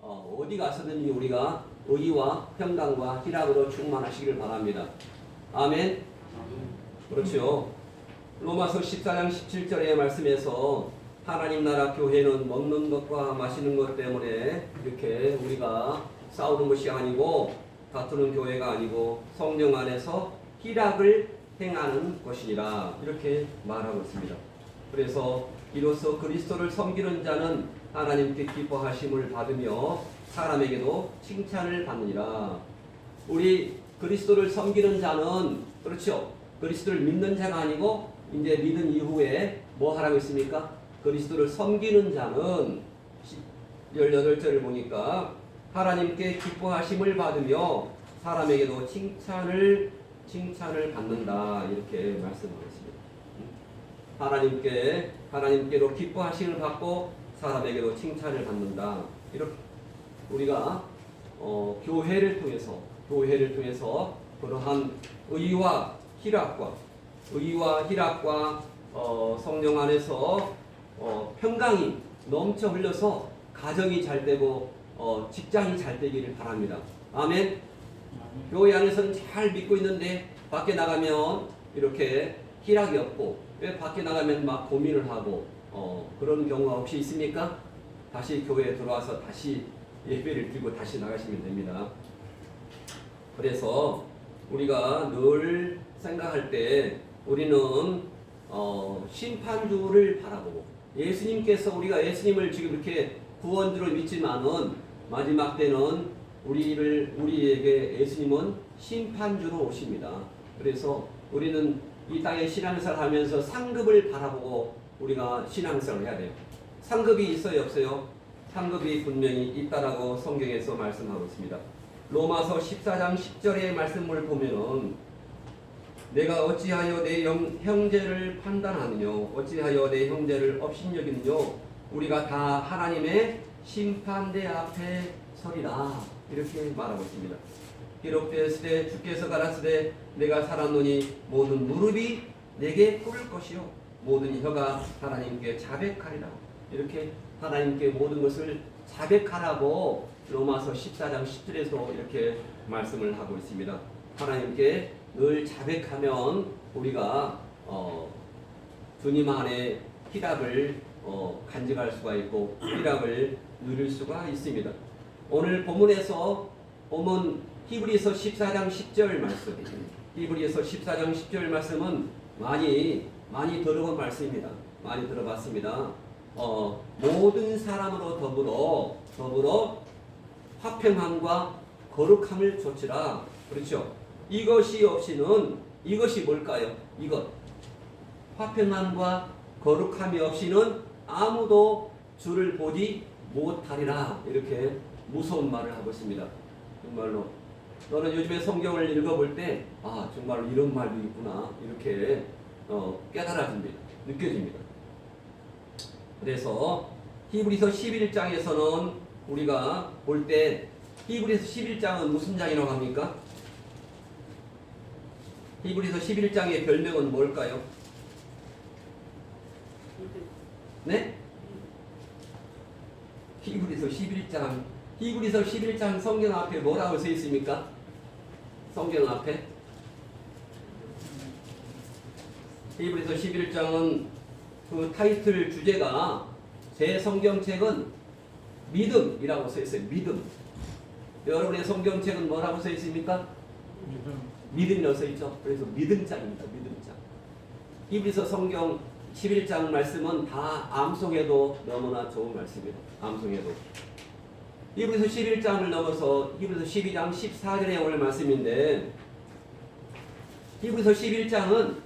어디 가서든지 우리가 의와 평강과 희락으로 충만하시길 바랍니다. 아멘. 그렇죠. 로마서 14장 17절의 말씀에서 하나님 나라 교회는 먹는 것과 마시는 것 때문에 이렇게 우리가 싸우는 것이 아니고 다투는 교회가 아니고 성령 안에서 희락을 행하는 것이니라 이렇게 말하고 있습니다. 그래서 이로써 그리스도를 섬기는 자는 하나님께 기뻐하심을 받으며 사람에게도 칭찬을 받느니라. 우리 그리스도를 섬기는 자는 그렇죠. 그리스도를 믿는 자가 아니고 이제 믿은 이후에 뭐 하라고 했습니까? 그리스도를 섬기는 자는 18절을 보니까 하나님께 기뻐하심을 받으며 사람에게도 칭찬을 받는다 이렇게 말씀하고 있습니다. 하나님께로 기뻐하심을 받고 사람에게도 칭찬을 받는다. 이렇게 우리가 교회를 통해서 그러한 의와 희락과 성령 안에서 평강이 넘쳐 흘려서 가정이 잘 되고 직장이 잘 되기를 바랍니다. 아멘. 교회 안에서는 잘 믿고 있는데 밖에 나가면 이렇게 희락이 없고 왜 밖에 나가면 막 고민을 하고 그런 경우가 혹시 있습니까? 다시 교회에 들어와서 다시 예배를 드리고 다시 나가시면 됩니다. 그래서 우리가 늘 생각할 때 우리는 심판주를 바라보고 예수님께서 우리가 예수님을 지금 이렇게 구원주로 믿지만은 마지막 때는 우리에게 예수님은 심판주로 오십니다. 그래서 우리는 이 땅에 신앙생활을 하면서 상급을 바라보고 우리가 신앙생활을 해야 돼요. 상급이 있어요, 없어요? 상급이 분명히 있다라고 성경에서 말씀하고 있습니다. 로마서 14장 10절의 말씀을 보면은 내가 어찌하여 내 형제를 판단하느냐 어찌하여 내 형제를 업신여기느냐 우리가 다 하나님의 심판대 앞에 서리라 이렇게 말하고 있습니다. 기록되었으되 주께서 가라사대 내가 살았노니 모든 무릎이 내게 꿇을 것이요 모든 혀가 하나님께 자백하리라 이렇게 하나님께 모든 것을 자백하라고 로마서 14장 10절에서 이렇게 말씀을 하고 있습니다. 하나님께 늘 자백하면 우리가 주님 안에 희락을 간직할 수가 있고 희락을 누릴 수가 있습니다. 오늘 본문에서 보면 히브리서 14장 10절 말씀, 히브리서 14장 10절 말씀은 많이 들어본 말씀입니다. 많이 들어봤습니다. 모든 사람으로 더불어 화평함과 거룩함을 좇으라. 그렇죠? 이것이 없이는 이것이 뭘까요? 이것 화평함과 거룩함이 없이는 아무도 주를 보지 못하리라. 이렇게 무서운 말을 하고 있습니다. 정말로 저는 요즘에 성경을 읽어볼 때 정말로 이런 말도 있구나 이렇게 깨달아집니다. 느껴집니다. 그래서 히브리서 11장에서는 우리가 볼 때 히브리서 11장은 무슨 장이라고 합니까? 히브리서 11장의 별명은 뭘까요? 네? 히브리서 11장 성경 앞에 뭐라고 써 있습니까? 성경 앞에 히브리서 11장은 그 타이틀 주제가 제 성경책은 믿음이라고 써 있어요. 믿음. 여러분의 성경책은 뭐라고 써 있습니까? 믿음이라고 써 있죠. 그래서 믿음장입니다. 믿음장. 히브리서 성경 11장 말씀은 다 암송해도 너무나 좋은 말씀이에요. 암송해도. 히브리서 11장을 넘어서 히브리서 12장 14절에 오늘 말씀인데 히브리서 11장은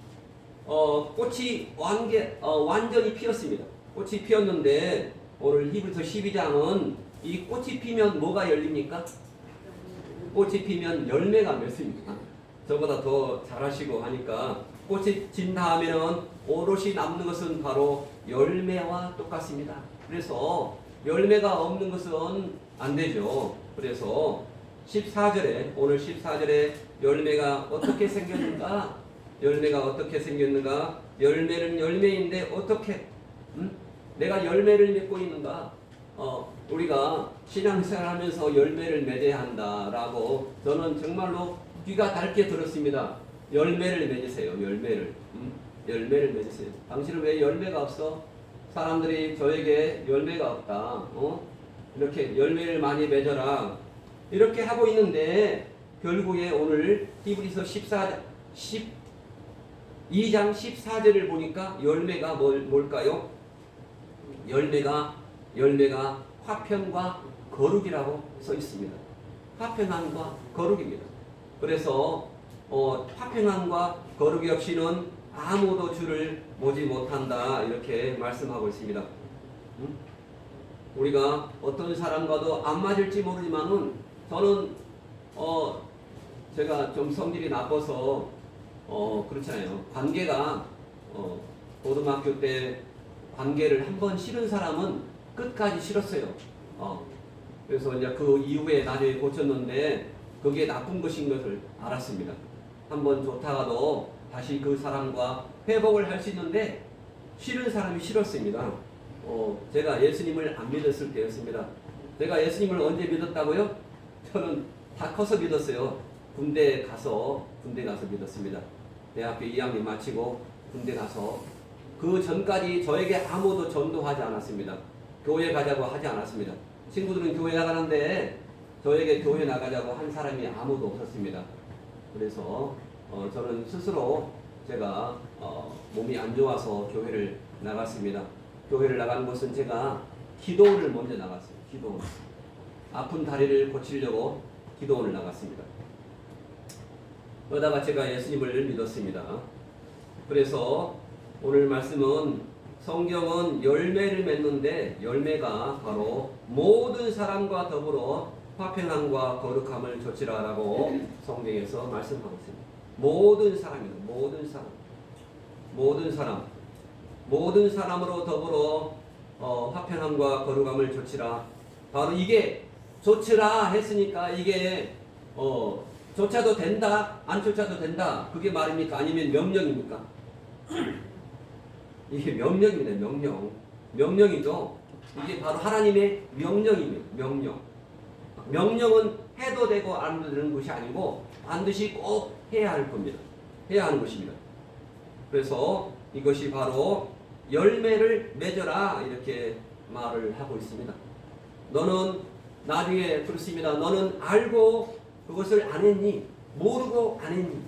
꽃이 완전히 피었습니다. 꽃이 피었는데 오늘 히브리서 12장은 이 꽃이 피면 뭐가 열립니까? 꽃이 피면 열매가 맺습니다. 저보다 더 잘하시고 하니까 꽃이 진 다음에는 오롯이 남는 것은 바로 열매와 똑같습니다. 그래서 열매가 없는 것은 안 되죠. 그래서 14절에 오늘 14절에 열매가 어떻게 생겼는가? 열매는 열매인데 어떻게 내가 열매를 맺고 있는가? 우리가 신앙생활하면서 열매를 맺어야 한다라고 저는 정말로 귀가 닳게 들었습니다. 열매를 맺으세요. 열매를. 열매를 맺으세요. 당신은 왜 열매가 없어? 사람들이 저에게 열매가 없다. 이렇게 열매를 많이 맺어라. 이렇게 하고 있는데 결국에 오늘 히브리서 12장 14절을 보니까 열매가 뭘까요? 열매가 화평과 거룩이라고 써 있습니다. 화평함과 거룩입니다. 그래서 화평함과 거룩이 없이는 아무도 주를 보지 못한다 이렇게 말씀하고 있습니다. 우리가 어떤 사람과도 안 맞을지 모르지만은 저는 제가 좀 성질이 나빠서 그렇잖아요. 관계가 고등학교 때 관계를 한번 싫은 사람은 끝까지 싫었어요. 그래서 이제 그 이후에 나중에 고쳤는데 그게 나쁜 것인 것을 알았습니다. 한번 좋다가도 다시 그 사람과 회복을 할 수 있는데 싫은 사람이 싫었습니다. 제가 예수님을 안 믿었을 때였습니다. 제가 예수님을 언제 믿었다고요? 저는 다 커서 믿었어요. 군대 가서 믿었습니다. 대학교 2학년 마치고 군대 가서 그 전까지 저에게 아무도 전도하지 않았습니다. 교회 가자고 하지 않았습니다. 친구들은 교회 나가는데 저에게 교회 나가자고 한 사람이 아무도 없었습니다. 그래서 저는 스스로 제가 몸이 안 좋아서 교회를 나갔습니다. 교회를 나가는 것은 제가 기도원을 먼저 나갔어요. 기도원. 아픈 다리를 고치려고 기도원을 나갔습니다. 그러다가 제가 예수님을 믿었습니다. 그래서 오늘 말씀은 성경은 열매를 맺는데 열매가 바로 모든 사람과 더불어 화평함과 거룩함을 조치라라고 성경에서 말씀하고 있습니다. 모든 사람입니다. 모든 사람으로 더불어 화평함과 거룩함을 조치라. 바로 이게 조치라 했으니까 이게 조차도 된다, 안 조차도 된다. 그게 말입니까? 아니면 명령입니까? 이게 명령입니다. 명령이죠. 이게 바로 하나님의 명령입니다. 명령은 해도 되고 안 해도 되는 것이 아니고 반드시 꼭 해야 할 겁니다. 해야 하는 것입니다. 그래서 이것이 바로 열매를 맺어라 이렇게 말을 하고 있습니다. 너는 나중에 그렇습니다. 너는 알고 그것을 안 했니? 모르고 안 했니?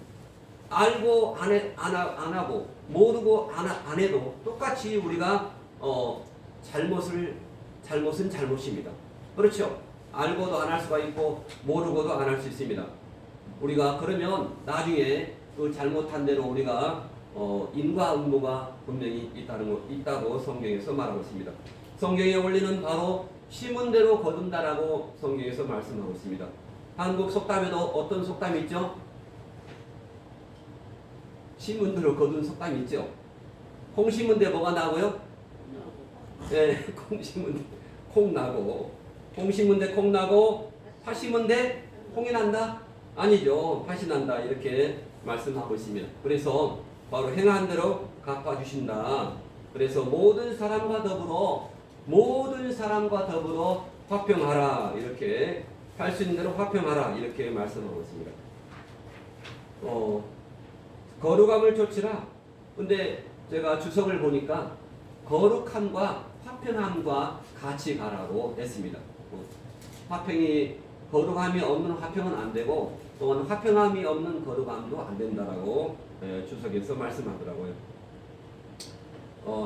알고 안 하고 모르고 안 해도 똑같이 우리가 잘못은 잘못입니다. 그렇죠? 알고도 안 할 수가 있고 모르고도 안 할 수 있습니다. 우리가 그러면 나중에 그 잘못한 대로 우리가 인과응보가 분명히 있다고 성경에서 말하고 있습니다. 성경의 원리는 바로 심은 대로 거둔다라고 성경에서 말씀하고 있습니다. 한국 속담에도 어떤 속담이 있죠? 심은 대로 거둔 속담이 있죠. 콩 심은 데 뭐가 나고요? 네, 콩 심은 데 콩 나고, 콩 심은 데 콩 나고, 팥 심은 데 콩이 난다? 아니죠. 팥이 난다. 이렇게 말씀하고 있습니다. 그래서 바로 행한 대로 갚아주신다. 그래서 모든 사람과 더불어 화평하라. 이렇게 할 수 있는 대로 화평하라. 이렇게 말씀하고 있습니다. 거룩함을 조치라. 근데 제가 주석을 보니까 거룩함과 화평함과 같이 가라고 했습니다. 거룩함이 없는 화평은 안 되고 또한 화평함이 없는 거룩함도 안 된다라고 주석에서 말씀하더라고요.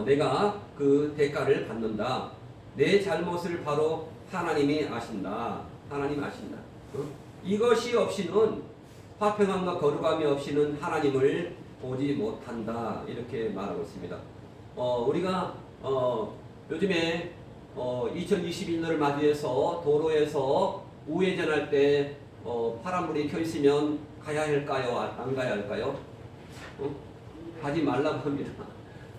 내가 그 대가를 받는다. 내 잘못을 바로 하나님이 아신다. 이것이 없이는 화평함과 거룩함이 없이는 하나님을 보지 못한다. 이렇게 말하고 있습니다. 우리가 요즘에 2021년을 맞이해서 도로에서 우회전할 때 파란불이 켜 있으면 가야 할까요? 안 가야 할까요? 가지 말라고 합니다.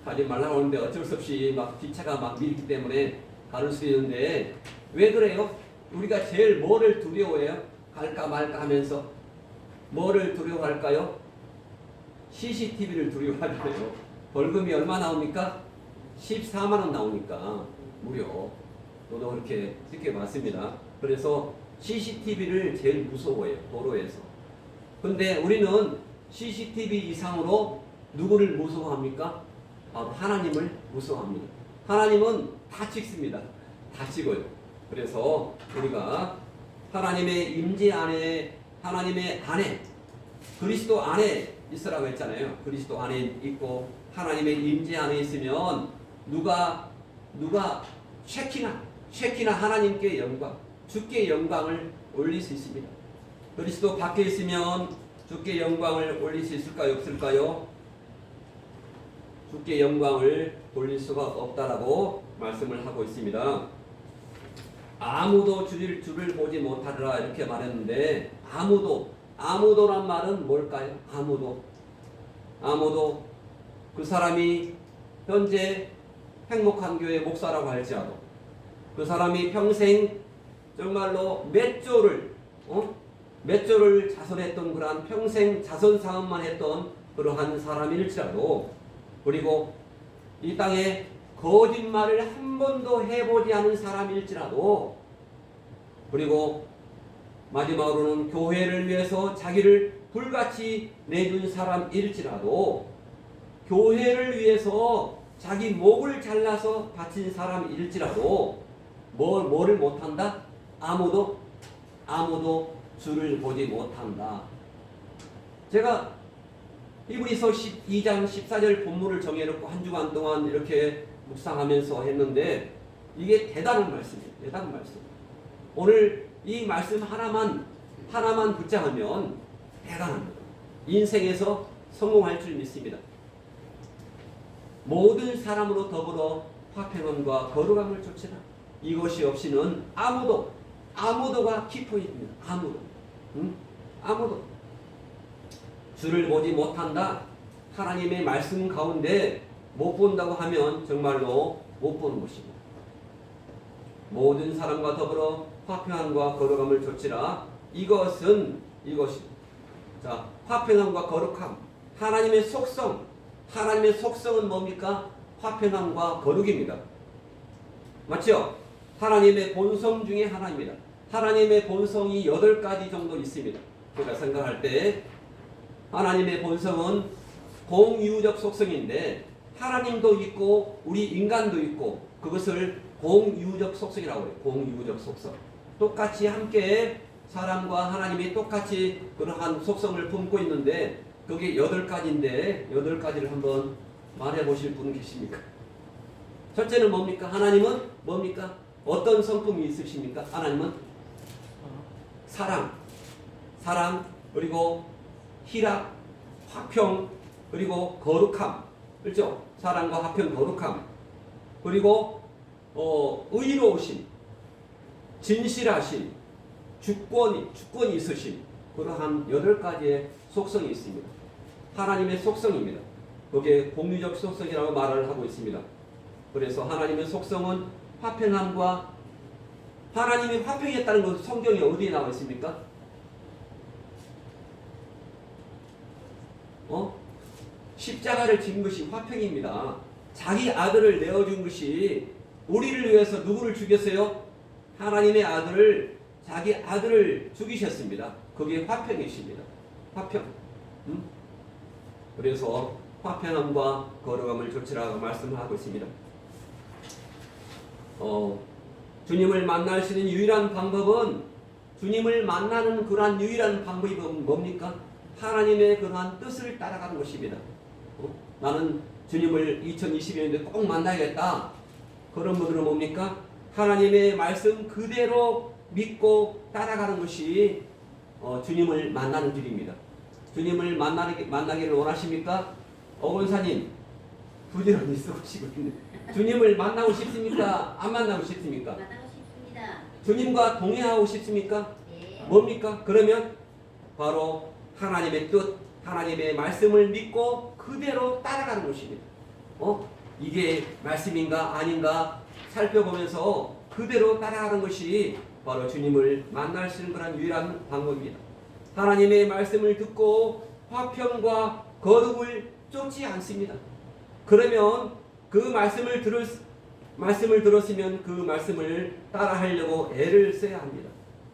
가지 말라고 하는데 어쩔 수 없이 막 뒷차가 막 밀기 때문에 가를 수 있는데 왜 그래요? 우리가 제일 뭐를 두려워해요? 갈까 말까 하면서 뭐를 두려워할까요? CCTV를 두려워하잖아요. 벌금이 얼마 나옵니까? 14만 원 나오니까 무려 저도 그렇게 지켜봤습니다. 그래서 CCTV를 제일 무서워해요. 도로에서. 근데 우리는 CCTV 이상으로 누구를 무서워합니까? 바로 하나님을 무서워합니다. 하나님은 다 찍습니다. 다 찍어요. 그래서 우리가 하나님의 임재 안에, 하나님의 안에, 그리스도 안에 있으라고 했잖아요. 그리스도 안에 있고 하나님의 임재 안에 있으면 누가 쉐키나 하나님께 영광, 주께 영광을 올릴 수 있습니다. 그리스도 밖에 있으면 주께 영광을 올릴 수 있을까요? 없을까요? 주께 영광을 올릴 수가 없다라고 말씀을 하고 있습니다. 아무도 주를 보지 못하리라 이렇게 말했는데, 아무도란 말은 뭘까요? 아무도 그 사람이 현재 행복한 교회 목사라고 할지라도, 그 사람이 평생 정말로 몇 조를 자선했던 그러한 평생 자선 사업만 했던 그러한 사람일지라도, 그리고 이 땅에 거짓말을 한 번도 해보지 않은 사람일지라도, 그리고 마지막으로는 교회를 위해서 자기를 불같이 내준 사람일지라도, 교회를 위해서 자기 목을 잘라서 바친 사람일지라도 뭐를 못한다? 아무도 주를 보지 못한다. 제가 히브리서 12장 14절 본문을 정해놓고 한 주간 동안 이렇게 묵상하면서 했는데, 이게 대단한 말씀이에요. 대단한 말씀. 오늘 이 말씀 하나만 붙잡으면 대단합니다. 인생에서 성공할 줄 믿습니다. 모든 사람으로 더불어 화평함과 거룩함을 좇으라. 이것이 없이는 아무도가 키포인트입니다. 아무도 주를 보지 못한다. 하나님의 말씀 가운데 못 본다고 하면 정말로 못 보는 것입니다. 모든 사람과 더불어 화평함과 거룩함을 좇으라. 이것이 자, 화평함과 거룩함, 하나님의 속성은 뭡니까? 화평함과 거룩입니다. 맞죠? 하나님의 본성 중에 하나입니다. 하나님의 본성이 8가지 정도 있습니다. 제가 생각할 때 하나님의 본성은 공유적 속성인데, 하나님도 있고 우리 인간도 있고, 그것을 공유적 속성이라고 해요. 공유적 속성. 똑같이 함께 사람과 하나님이 똑같이 그러한 속성을 품고 있는데, 그게 8가지인데 8가지를 한번 말해보실 분 계십니까? 첫째는 뭡니까? 하나님은 뭡니까? 어떤 성품이 있으십니까? 하나님은 사랑, 그리고 희락, 화평, 그리고 거룩함. 그렇죠? 사랑과 화평, 거룩함. 그리고 의로우심, 진실하심, 주권이 있으심. 그러한 8가지의 속성이 있습니다. 하나님의 속성입니다. 그게 공유적 속성이라고 말을 하고 있습니다. 그래서 하나님의 속성은 화평함과, 하나님이 화평했다는 것은 성경에 어디에 나와 있습니까? 십자가를 진 것이 화평입니다. 자기 아들을 내어준 것이, 우리를 위해서 누구를 죽였어요? 하나님의 아들을, 자기 아들을 죽이셨습니다. 그게 화평이십니다. 화평. 그래서 화평함과 거룩함을 좇으라고 말씀을 하고 있습니다. 주님을 만날 수 있는 유일한 방법은, 주님을 만나는 그러한 유일한 방법이 뭡니까? 하나님의 그러한 뜻을 따라가는 것입니다. 나는 주님을 2022년에 꼭 만나야겠다. 그런 분들은 뭡니까? 하나님의 말씀 그대로 믿고 따라가는 것이 주님을 만나는 길입니다. 주님을 만나기를 원하십니까? 어원사님 부지런히 쓰시고 있는데, 주님을 만나고 싶습니까? 안 만나고 싶습니까? 만나고 싶습니다. 주님과 동행하고 싶습니까? 네. 뭡니까? 그러면 바로 하나님의 뜻, 하나님의 말씀을 믿고 그대로 따라가는 것입니다. 이게 말씀인가 아닌가 살펴보면서 그대로 따라가는 것이 바로 주님을 만날 수 있는 그런 유일한 방법입니다. 하나님의 말씀을 듣고 화평과 거룩을 쫓지 않습니다. 그러면 그 말씀을 말씀을 들었으면 그 말씀을 따라하려고 애를 써야 합니다.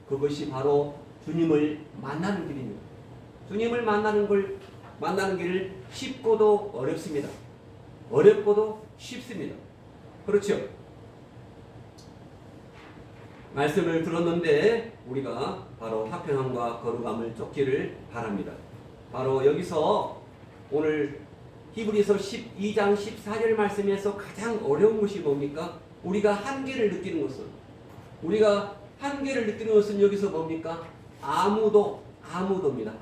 그것이 바로 주님을 만나는 길입니다. 주님을 만나는 길을 쉽고도 어렵습니다. 어렵고도 쉽습니다. 그렇죠? 말씀을 들었는데 우리가 바로 화평함과 거룩함을 쫓기를 바랍니다. 바로 여기서 오늘 히브리서 12장 14절 말씀에서 가장 어려운 것이 뭡니까? 우리가 한계를 느끼는 것은 여기서 뭡니까? 아무도입니다.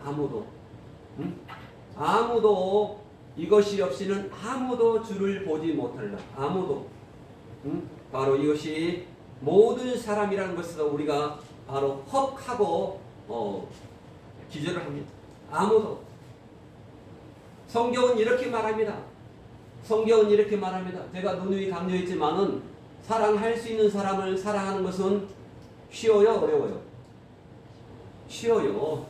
아무도 이것이 없이는 아무도 주를 보지 못하리라. 바로 이것이 모든 사람이라는 것을 우리가 바로 헉하고 기절을 합니다. 아무도. 성경은 이렇게 말합니다. 제가 누누이 강조했지만은 사랑할 수 있는 사람을 사랑하는 것은 쉬워요, 어려워요? 쉬워요.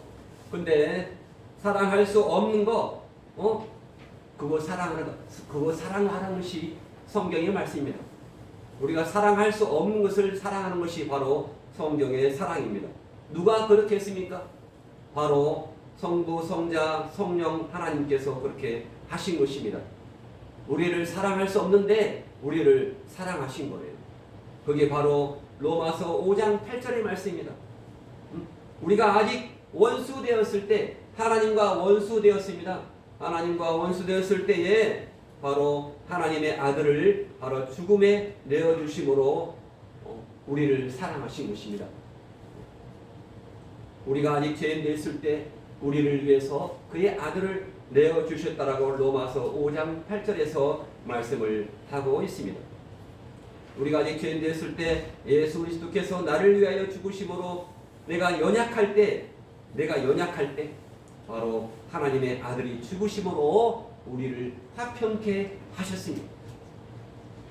근데 사랑할 수 없는 거, 그거 사랑하는 것이 성경의 말씀입니다. 우리가 사랑할 수 없는 것을 사랑하는 것이 바로 성경의 사랑입니다. 누가 그렇게 했습니까? 바로 성부, 성자, 성령 하나님께서 그렇게 하신 것입니다. 우리를 사랑할 수 없는데 우리를 사랑하신 거예요. 그게 바로 로마서 5장 8절의 말씀입니다. 우리가 아직 원수되었을 때 하나님과 원수되었습니다. 하나님과 원수되었을 때에 바로 하나님의 아들을 바로 죽음에 내어주심으로 우리를 사랑하신 것입니다. 우리가 아직 죄인 되었을 때 우리를 위해서 그의 아들을 내어주셨다라고 로마서 5장 8절에서 말씀을 하고 있습니다. 우리가 아직 죄인 되었을 때 예수 그리스도께서 나를 위하여 죽으심으로 내가 연약할 때 바로 하나님의 아들이 죽으심으로 우리를 화평케 하셨습니다.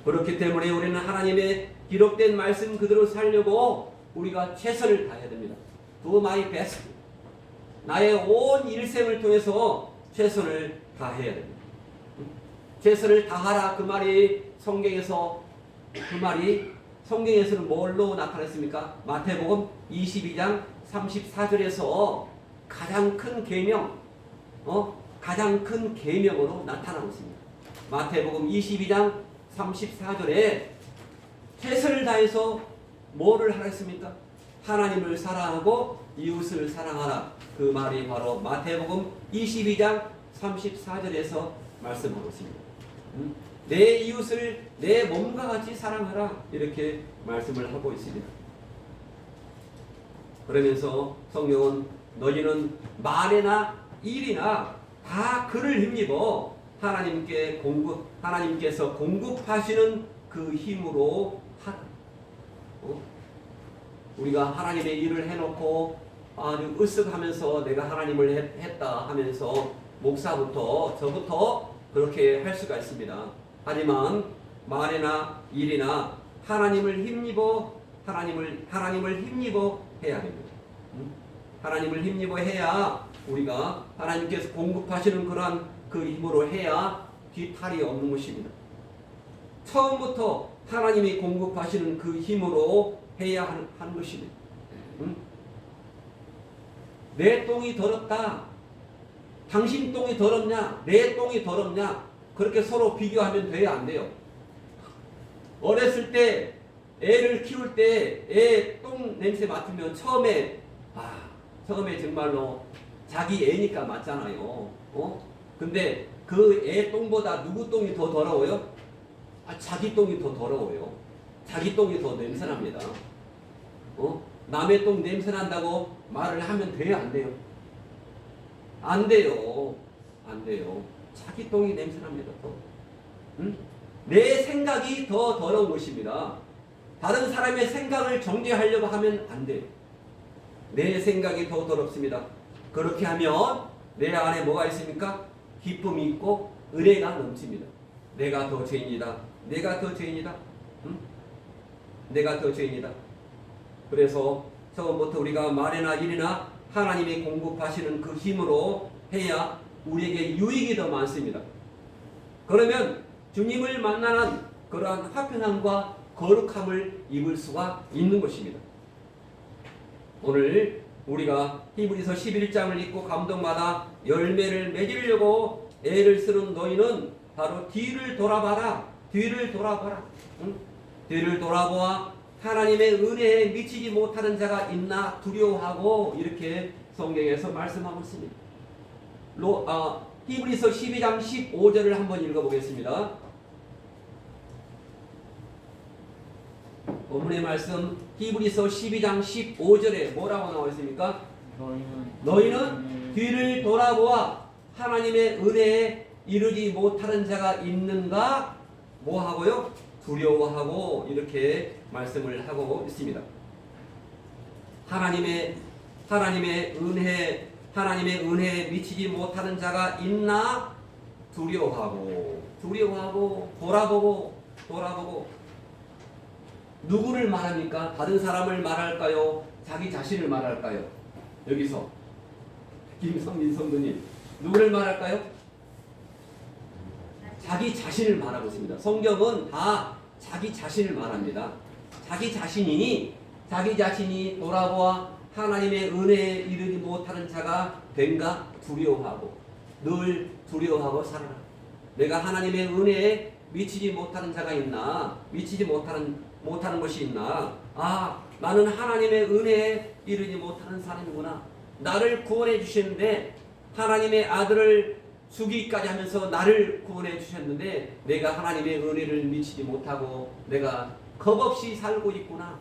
그렇기 때문에 우리는 하나님의 기록된 말씀 그대로 살려고 우리가 최선을 다해야 됩니다. Do my best. 나의 온 일생을 통해서 최선을 다해야 됩니다. 최선을 다하라 그 말이 성경에서는 뭘로 나타났습니까? 마태복음 22장 34절에서 가장 큰 계명으로 나타나고 있습니다. 마태복음 22장 34절에 최선을 다해서 뭐를 하라 했습니까? 하나님을 사랑하고 이웃을 사랑하라. 그 말이 바로 마태복음 22장 34절에서 말씀하고 있습니다. 내 이웃을 내 몸과 같이 사랑하라. 이렇게 말씀을 하고 있습니다. 그러면서 성경은 너희는 말이나 일이나 다 그를 힘입어 하나님께서 공급하시는 그 힘으로 하라. 우리가 하나님의 일을 해놓고 아주 으쓱하면서 내가 하나님을 했다 하면서 목사부터 저부터 그렇게 할 수가 있습니다. 하지만 말이나 일이나 하나님을 힘입어 해야 됩니다. 하나님을 힘입어 해야 우리가 하나님께서 공급하시는 그러한 그 힘으로 해야 뒤탈이 없는 것입니다. 처음부터 하나님이 공급하시는 그 힘으로 해야 하는 것입니다. 내 똥이 더럽다. 당신 똥이 더럽냐? 내 똥이 더럽냐? 그렇게 서로 비교하면 돼야 안 돼요. 어렸을 때 애를 키울 때 애 똥 냄새 맡으면 처음에 정말로 자기 애니까 맞잖아요. 근데 그 애 똥보다 누구 똥이 더 더러워요? 자기 똥이 더 더러워요. 자기 똥이 더 냄새납니다. 남의 똥 냄새난다고 말을 하면 돼요, 안 돼요? 안 돼요. 자기 똥이 냄새납니다. 내 생각이 더 더러운 것입니다. 다른 사람의 생각을 정죄하려고 하면 안 돼요. 내 생각이 더 더럽습니다. 그렇게 하면 내 안에 뭐가 있습니까? 기쁨이 있고 은혜가 넘칩니다. 내가 더 죄인이다. 그래서 처음부터 우리가 말이나 일이나 하나님이 공급하시는 그 힘으로 해야 우리에게 유익이 더 많습니다. 그러면 주님을 만나는 그러한 화평함과 거룩함을 입을 수가 있는 것입니다. 오늘 우리가 히브리서 11장을 읽고 감동받아 열매를 맺으려고 애를 쓰는 너희는 바로 뒤를 돌아봐라. 뒤를 돌아봐라. 응? 뒤를 돌아보아 하나님의 은혜에 미치지 못하는 자가 있나 두려워하고 이렇게 성경에서 말씀하고 있습니다. 히브리서 12장 15절을 한번 읽어보겠습니다. 본문의 말씀 히브리서 12장 15절에 뭐라고 나와 있습니까? 너희는 뒤를 돌아보아 하나님의 은혜에 이르지 못하는 자가 있는가? 뭐하고요? 두려워하고 이렇게 말씀을 하고 있습니다. 하나님의 은혜에 미치지 못하는 자가 있나? 두려워하고 돌아보고 누구를 말합니까? 다른 사람을 말할까요? 자기 자신을 말할까요? 여기서 김성민 성도님 누구를 말할까요? 자기 자신을 말하고 있습니다. 성경은 다 자기 자신을 말합니다. 자기 자신이 돌아보아 하나님의 은혜에 이르지 못하는 자가 된가 두려워하고 늘 두려워하고 살아라. 내가 하나님의 은혜에 미치지 못하는 자가 있나? 미치지 못하는 것이 있나? 나는 하나님의 은혜에 이르지 못하는 사람이구나. 나를 구원해 주셨는데 하나님의 아들을 죽이기까지 하면서 나를 구원해 주셨는데 내가 하나님의 은혜를 미치지 못하고 내가 겁없이 살고 있구나.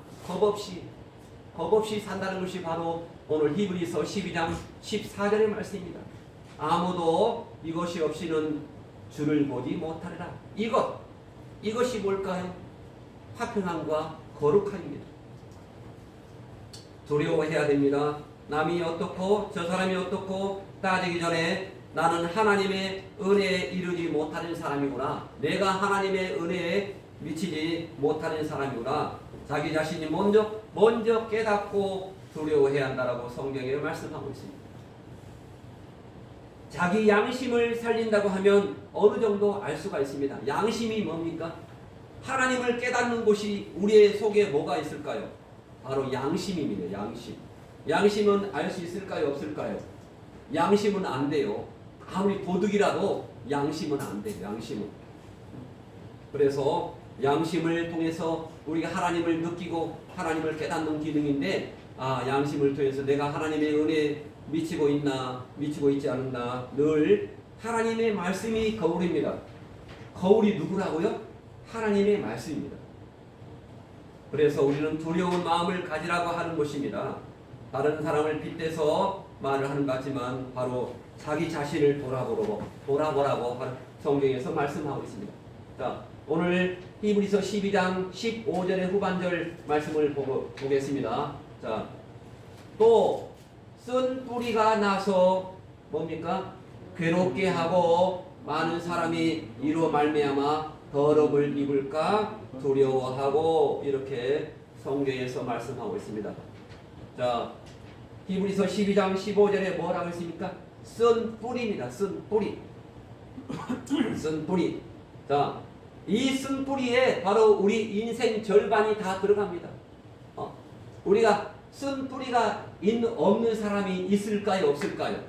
겁없이 산다는 것이 바로 오늘 히브리서 12장 14절의 말씀입니다. 아무도 이것이 없이는 주를 보지 못하리라. 이것이 뭘까요? 화평함과 거룩함입니다. 두려워해야 됩니다. 남이 어떻고 저 사람이 어떻고 따지기 전에 나는 하나님의 은혜에 이르지 못하는 사람이구나. 내가 하나님의 은혜에 미치지 못하는 사람이구나. 자기 자신이 먼저 깨닫고 두려워해야 한다라고 성경에 말씀하고 있습니다. 자기 양심을 살린다고 하면 어느 정도 알 수가 있습니다. 양심이 뭡니까? 하나님을 깨닫는 곳이 우리의 속에 뭐가 있을까요? 바로 양심입니다. 양심은 알 수 있을까요? 없을까요? 양심은 안 돼요. 아무리 도둑이라도 양심은 안 돼요. 양심은. 그래서 양심을 통해서 우리가 하나님을 느끼고 하나님을 깨닫는 기능인데 양심을 통해서 내가 하나님의 은혜에 미치고 있나 미치고 있지 않나 늘 하나님의 말씀이 거울입니다. 거울이 누구라고요? 하나님의 말씀입니다. 그래서 우리는 두려운 마음을 가지라고 하는 것입니다. 다른 사람을 빗대서 말을 하는 것 같지만 바로 자기 자신을 돌아보라고 성경에서 말씀하고 있습니다. 자, 오늘 히브리서 12장 15절의 후반절 말씀을 보겠습니다. 자, 또 쓴 뿌리가 나서 뭡니까? 괴롭게 하고 많은 사람이 이로 말미암아 더럽을 입을까 두려워하고 이렇게 성경에서 말씀하고 있습니다. 자, 히브리서 12장 15절에 뭐라고 했습니까? 쓴 뿌리입니다. 쓴 뿌리. 쓴 뿌리. 자, 이 쓴 뿌리에 바로 우리 인생 절반이 다 들어갑니다. 우리가 쓴 뿌리가 없는 사람이 있을까요? 없을까요?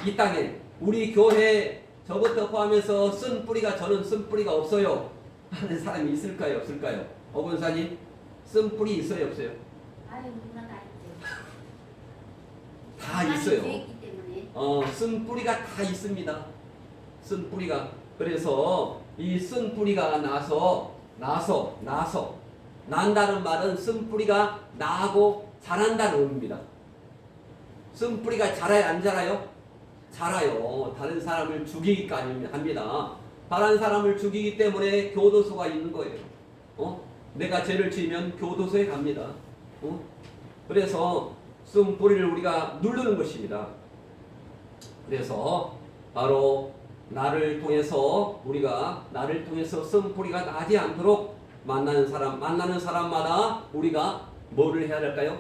이 땅에 우리 교회 저부터 포함해서 저는 쓴 뿌리가 없어요 하는 사람이 있을까요? 없을까요? 권사님 쓴 뿌리 있어요? 없어요? 다 있어요. 쓴 뿌리가 다 있습니다. 쓴 뿌리가. 그래서 이 쓴 뿌리가 나서 난다는 말은 쓴 뿌리가 나고 자란다는 의미입니다. 쓴 뿌리가 자라요? 안 자라요? 자라요. 다른 사람을 죽이기까지 합니다. 다른 사람을 죽이기 때문에 교도소가 있는 거예요. 내가 죄를 지으면 교도소에 갑니다. 그래서 쓴 뿌리를 우리가 누르는 것입니다. 그래서 바로 나를 통해서 쓴 뿌리가 나지 않도록 만나는 사람마다 우리가 뭐를 해야 될까요?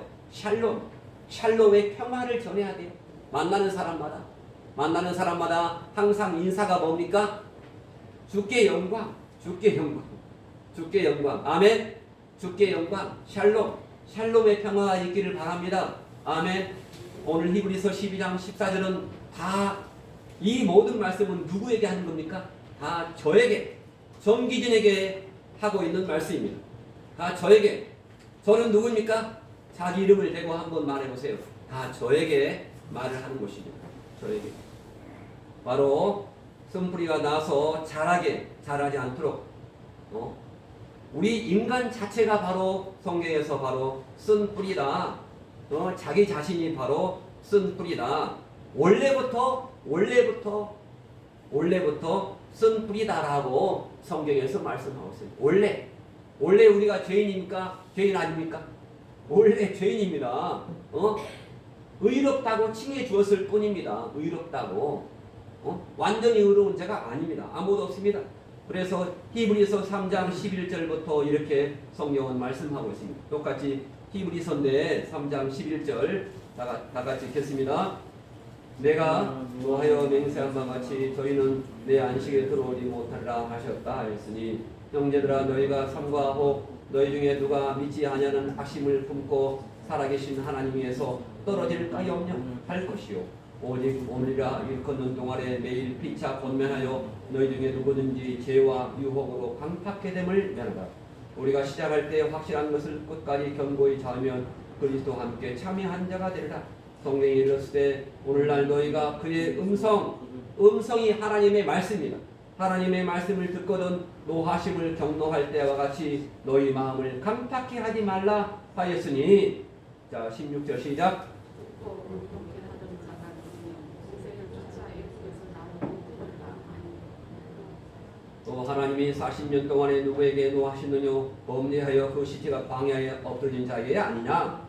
샬롬의 평화를 전해야 돼요. 만나는 사람마다 항상 인사가 뭡니까? 주께 영광. 주께 영광. 아멘. 주께 영광. 샬롬. 샬롬의 평화가 있기를 바랍니다. 아멘. 오늘 히브리서 12장 14절은 다 이 모든 말씀은 누구에게 하는 겁니까? 다 저에게, 정기진에게 하고 있는 말씀입니다. 다 저에게. 저는 누구입니까? 자기 이름을 대고 한번 말해보세요. 다 저에게 말을 하는 것이죠. 저에게. 바로 쓴뿌리가 나서 자라지 않도록 우리 인간 자체가 바로 성경에서 바로 쓴 뿌리다. 자기 자신이 바로 쓴 뿌리다. 원래부터 쓴 뿌리다라고 성경에서 말씀하고 있어요. 원래 우리가 죄인입니까? 죄인 아닙니까? 원래 죄인입니다. 의롭다고 칭해 주었을 뿐입니다. 의롭다고. 완전히 의로운 자가 아닙니다. 아무도 없습니다. 그래서 히브리서 3장 11절부터 이렇게 성경은 말씀하고 있습니다. 똑같이 히브리서인데 3장 11절 다 같이 읽겠습니다. 내가 노하여 맹세한 바 같이 저희는 내 안식에 들어오지 못하리라 하셨다 하였으니 형제들아 너희가 삼과 혹 너희 중에 누가 믿지 아니하는 악심을 품고 살아계신 하나님 위에서 떨어질까요냐 할 것이요 오직 오늘이라 일컫는 동안에 매일 피차 권면하여 너희 중에 누구든지 죄와 유혹으로 강팍해 됨을 면하다. 우리가 시작할 때 확실한 것을 끝까지 견고히 잡으면 그리스도와 함께 참여한 자가 되리라. 성경이 이르시되 오늘날 너희가 그의 음성이 하나님의 말씀이다. 하나님의 말씀을 듣거든 노하심을 경노할 때와 같이 너희 마음을 강팍해 하지 말라 하였으니. 자 16절 시작. 또 하나님이 40년 동안에 누구에게 노하시느냐 범죄하여 그 시체가 광야에 엎드려진 자에게 아니냐.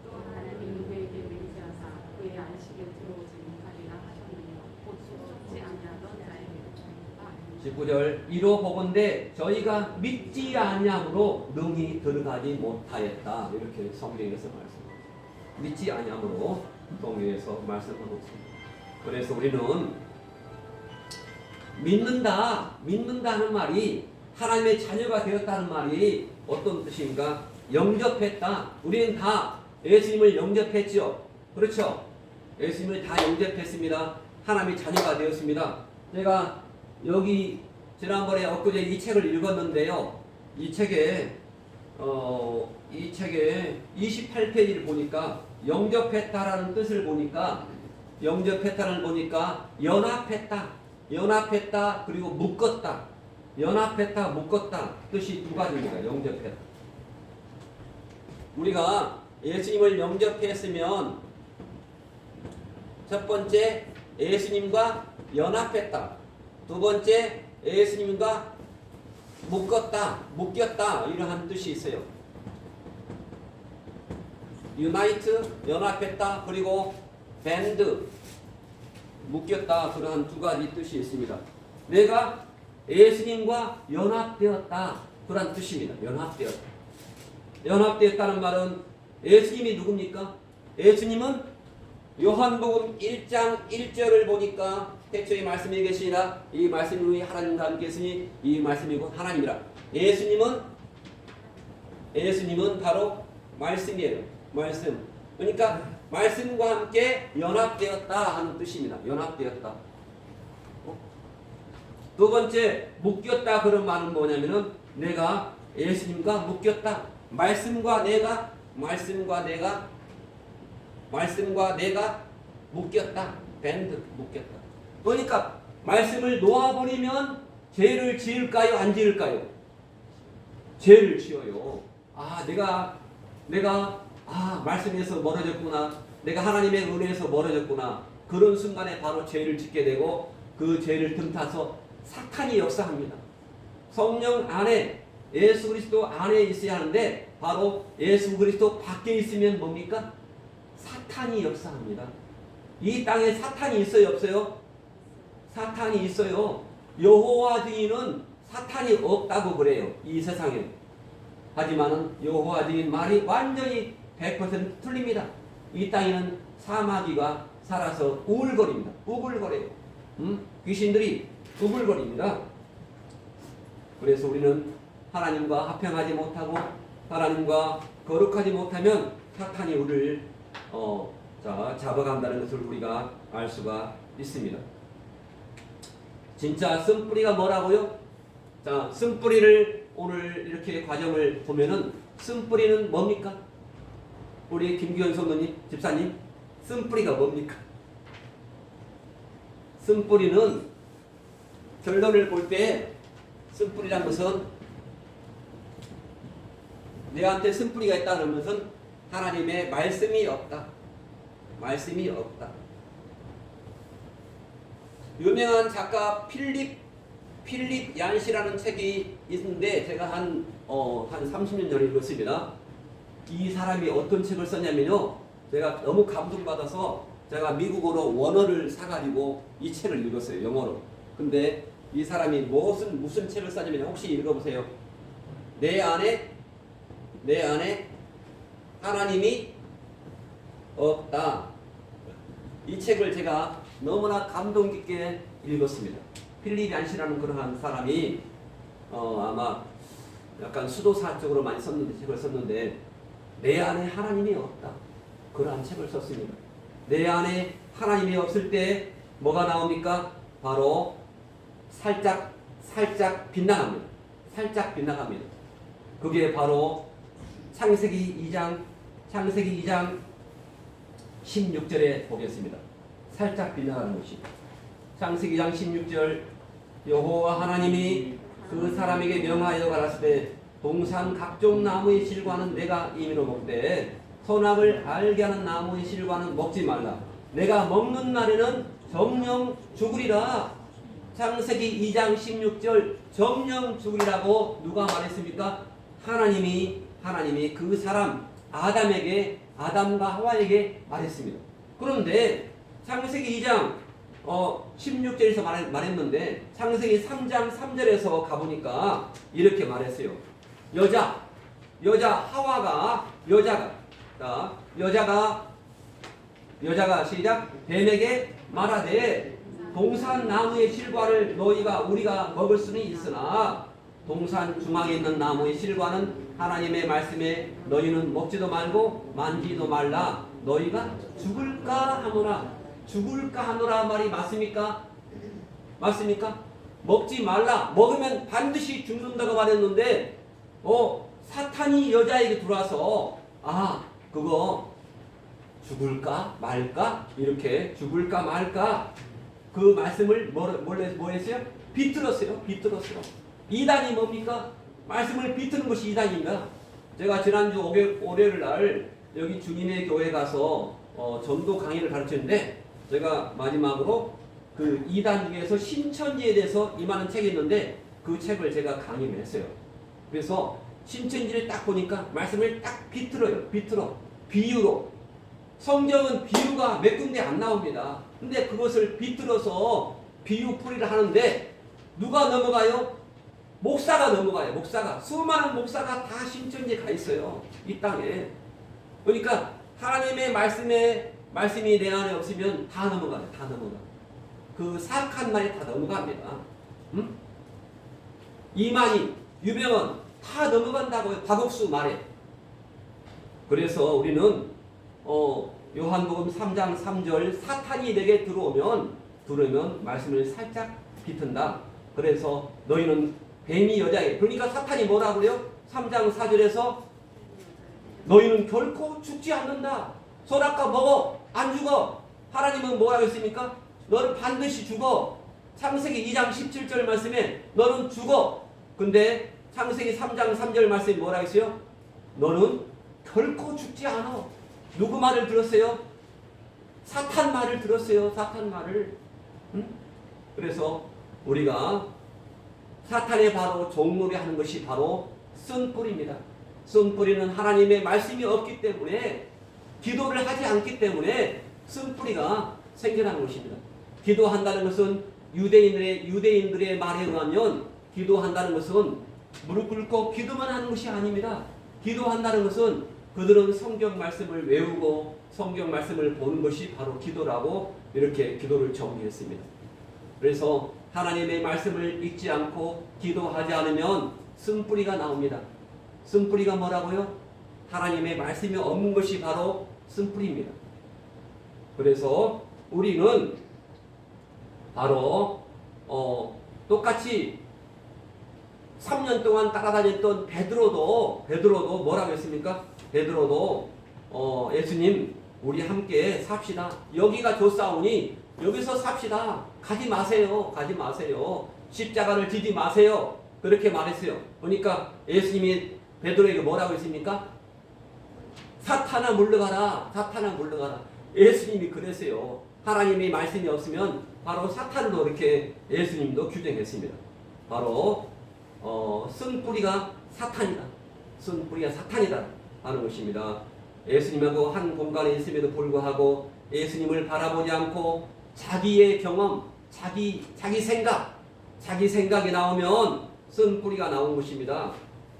또 하나님이 누구에게 맹세하사 그의 안식에 들어오지 못하리라 하셨느냐 곧 속지 아니하던 자에게. 19절 이로 보건대 저희가 믿지 아니함으로 능히 들어가지 못하였다. 이렇게 성경에서 말씀합니다. 믿지 아니함으로 성경에서 말씀하고 있습니다. 그래서 우리는 믿는다는 말이 하나님의 자녀가 되었다는 말이 어떤 뜻인가? 영접했다. 우리는 다 예수님을 영접했죠. 그렇죠? 예수님을 다 영접했습니다. 하나님의 자녀가 되었습니다. 제가 여기 지난번에 엊그제 이 책을 읽었는데요. 이 책에 28페이지를 보니까 영접했다라는 뜻을 보니까 연합했다 그리고 묶었다. 연합했다 묶었다 뜻이 두 가지입니다. 영접했다. 우리가 예수님을 영접했으면 첫 번째 예수님과 연합했다. 두 번째 예수님과 묶였다 이러한 뜻이 있어요. 유나이트 연합했다 그리고 밴드 묶였다 그러한 두 가지 뜻이 있습니다. 내가 예수님과 연합되었다 그런 뜻입니다. 연합되었다는 말은 예수님이 누굽니까? 예수님은 요한복음 1장 1절을 보니까 태초에 말씀이 계시니라 이 말씀이 하나님과 함께 있으니 이 말씀이 곧 하나님이라. 예수님은 바로 말씀이에요. 말씀. 그러니까 말씀과 함께 연합되었다 하는 뜻입니다. 연합되었다. 두 번째 묶였다 그런 말은 뭐냐면은 내가 예수님과 묶였다. 말씀과 내가 묶였다. 밴드 묶였다. 그러니까 말씀을 놓아버리면 죄를 지을까요? 안 지을까요? 죄를 지어요. 내가 말씀에서 멀어졌구나. 내가 하나님의 은혜에서 멀어졌구나. 그런 순간에 바로 죄를 짓게 되고 그 죄를 틈타서 사탄이 역사합니다. 성령 안에 예수 그리스도 안에 있어야 하는데 바로 예수 그리스도 밖에 있으면 뭡니까? 사탄이 역사합니다. 이 땅에 사탄이 있어요? 없어요? 사탄이 있어요. 여호와 증인은 사탄이 없다고 그래요. 이 세상에. 하지만은 여호와 증인 말이 완전히 100% 틀립니다. 이 땅에는 사마귀가 살아서 우글거립니다. 우글거려요. 귀신들이 우글거립니다. 그래서 우리는 하나님과 합평하지 못하고 하나님과 거룩하지 못하면 사탄이 우리를 잡아간다는 것을 우리가 알 수가 있습니다. 진짜 쓴뿌리가 뭐라고요? 자, 쓴뿌리를 오늘 이렇게 과정을 보면은 쓴뿌리는 뭡니까? 우리 김규현 성도님, 집사님, 쓴뿌리가 뭡니까? 쓴뿌리는 결론을 볼 때 쓴뿌리란 것은 내한테 쓴뿌리가 있다는 것은 하나님의 말씀이 없다. 말씀이 없다. 유명한 작가 필립 얀시라는 책이 있는데 제가 한 30년 전에 읽었습니다. 이 사람이 어떤 책을 썼냐면요. 제가 너무 감동받아서 제가 미국어로 원어를 사가지고 이 책을 읽었어요. 영어로. 근데 이 사람이 무슨 책을 썼냐면 혹시 읽어보세요. 내 안에 하나님이 없다. 이 책을 제가 너무나 감동 깊게 읽었습니다. 필립 얀시라는 그러한 사람이 아마 약간 수도사 쪽으로 많이 책을 썼는데 내 안에 하나님이 없다. 그러한 책을 썼습니다. 내 안에 하나님이 없을 때 뭐가 나옵니까? 바로 살짝 빗나갑니다. 살짝 빗나갑니다. 그게 바로 창세기 2장 16절에 보겠습니다. 살짝 빗나가는 것이 창세기 2장 16절 여호와 하나님이 그 사람에게 명하여 가라사대 동산 각종 나무의 실과는 내가 임의로 먹되 선악을 알게 하는 나무의 실과는 먹지 말라. 내가 먹는 날에는 정령 죽으리라. 창세기 2장 16절 정령 죽으리라고 누가 말했습니까? 하나님이 그 사람 아담과 하와에게 말했습니다. 그런데 창세기 2장 16절에서 말했는데 창세기 3장 3절에서 가보니까 이렇게 말했어요. 하와가 여자가 시작 뱀에게 말하되 동산 나무의 실과를 우리가 먹을 수는 있으나 동산 중앙에 있는 나무의 실과는 하나님의 말씀에 너희는 먹지도 말고 만지도 말라. 너희가 죽을까 하노라 말이 맞습니까? 먹지 말라. 먹으면 반드시 죽는다고 말했는데 사탄이 여자에게 들어와서 그거 죽을까 말까 이렇게 죽을까 말까 그 말씀을 뭐 했어요? 비틀었어요. 이단이 뭡니까? 말씀을 비트는 것이 이단입니다. 제가 지난주 월요일 날 여기 주님의 교회 가서 전도 강의를 가르쳤는데 제가 마지막으로 그 이단 중에서 신천지에 대해서 임하는 책이 있는데 그 책을 제가 강의를 했어요. 그래서 신천지를 딱 보니까 말씀을 딱 비틀어 비유로. 성경은 비유가 몇 군데 안 나옵니다. 근데 그것을 비틀어서 비유풀이를 하는데 누가 넘어가요? 목사가 넘어가요. 수많은 목사가 다 신천지에 가 있어요. 이 땅에. 그러니까 하나님의 말씀이 내 안에 없으면 다 넘어가요. 그 사악한 말이 다 넘어갑니다. 이만희, 유병헌 다 넘어간다고요. 박옥수 말에. 그래서 우리는 요한복음 3장 3절 사탄이 내게 들어오면 말씀을 살짝 비튼다. 그래서 너희는 뱀이 여자에게 그러니까 사탄이 뭐라고요? 3장 4절에서 너희는 결코 죽지 않는다. 선악과 먹어 안 죽어. 하나님은 뭐라고 했습니까? 너는 반드시 죽어. 창세기 2장 17절 말씀에 너는 죽어. 근데 창세기 3장 3절 말씀이 뭐라고 했어요? 너는 결코 죽지 않아. 누구 말을 들었어요? 사탄 말을 들었어요. 사탄 말을. 그래서 우리가 사탄의 바로 종놀이 하는 것이 바로 쓴뿌리입니다. 쓴뿌리는 하나님의 말씀이 없기 때문에 기도를 하지 않기 때문에 쓴뿌리가 생겨나는 것입니다. 기도한다는 것은 유대인들의 말에 의하면 기도한다는 것은 무릎 꿇고 기도만 하는 것이 아닙니다. 기도한다는 것은 그들은 성경 말씀을 외우고 성경 말씀을 보는 것이 바로 기도라고 이렇게 기도를 정의했습니다. 그래서 하나님의 말씀을 읽지 않고 기도하지 않으면 쓴뿌리가 나옵니다. 쓴뿌리가 뭐라고요? 하나님의 말씀이 없는 것이 바로 쓴뿌리입니다. 그래서 우리는 바로 똑같이 3년 동안 따라다녔던 베드로도 뭐라고 했습니까? 베드로도 예수님 우리 함께 삽시다. 여기가 좋사오니 여기서 삽시다. 가지 마세요. 십자가를 지지 마세요. 그렇게 말했어요. 그러니까 예수님이 베드로에게 뭐라고 했습니까? 사탄아 물러가라. 예수님이 그랬어요. 하나님의 말씀이 없으면 바로 사탄도 이렇게 예수님도 규정했습니다. 바로 쓴뿌리가 사탄이다. 하는 것입니다. 예수님하고 한 공간에 있음에도 불구하고 예수님을 바라보지 않고 자기의 경험, 자기 생각이 나오면 쓴뿌리가 나온 것입니다.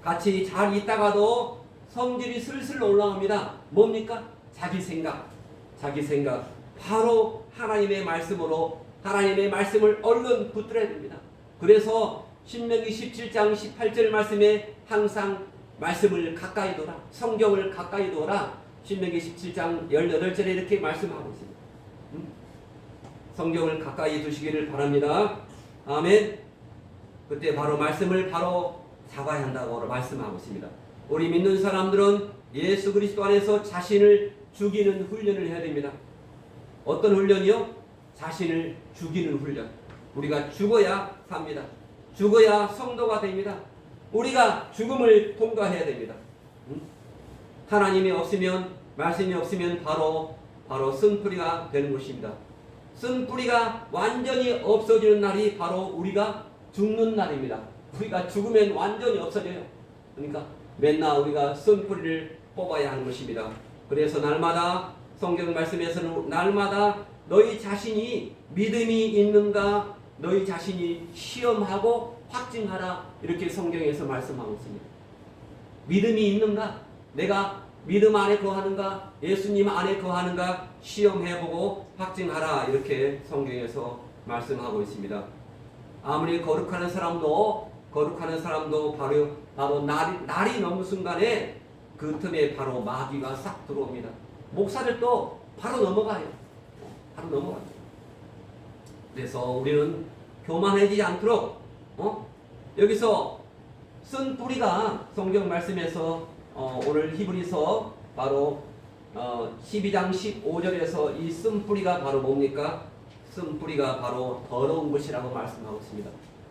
같이 잘 있다가도 성질이 슬슬 올라옵니다. 뭡니까? 자기 생각. 바로 하나님의 말씀으로 하나님의 말씀을 얼른 붙들어야 됩니다. 그래서 신명기 17장 18절 말씀에 항상 말씀을 가까이 둬라. 성경을 가까이 둬라. 신명기 17장 18절에 이렇게 말씀하고 있습니다. 성경을 가까이 두시기를 바랍니다. 아멘. 그때 바로 말씀을 바로 잡아야 한다고 말씀하고 있습니다. 우리 믿는 사람들은 예수 그리스도 안에서 자신을 죽이는 훈련을 해야 됩니다. 어떤 훈련이요? 자신을 죽이는 훈련. 우리가 죽어야 삽니다. 죽어야 성도가 됩니다. 우리가 죽음을 통과해야 됩니다. 하나님이 없으면, 말씀이 없으면 바로 쓴뿌리가 되는 것입니다. 쓴뿌리가 완전히 없어지는 날이 바로 우리가 죽는 날입니다. 우리가 죽으면 완전히 없어져요. 그러니까 맨날 우리가 쓴뿌리를 뽑아야 하는 것입니다. 그래서 날마다 성경 말씀에서는 날마다 너희 자신이 믿음이 있는가 너희 자신이 시험하고 확증하라 이렇게 성경에서 말씀하고 있습니다. 믿음이 있는가? 내가 믿음 안에 거하는가? 예수님 안에 거하는가? 시험해보고 확증하라 이렇게 성경에서 말씀하고 있습니다. 아무리 거룩한 사람도 바로 날이 넘는 순간에 그 틈에 바로 마귀가 싹 들어옵니다. 목사들도 바로 넘어가요. 그래서 우리는 교만해지지 않도록 여기서 쓴 뿌리가 성경 말씀에서 오늘 히브리서 바로 12장 15절에서 이 쓴 뿌리가 바로 뭡니까? 쓴 뿌리가 바로 더러운 것이라고 말씀하고 있습니다.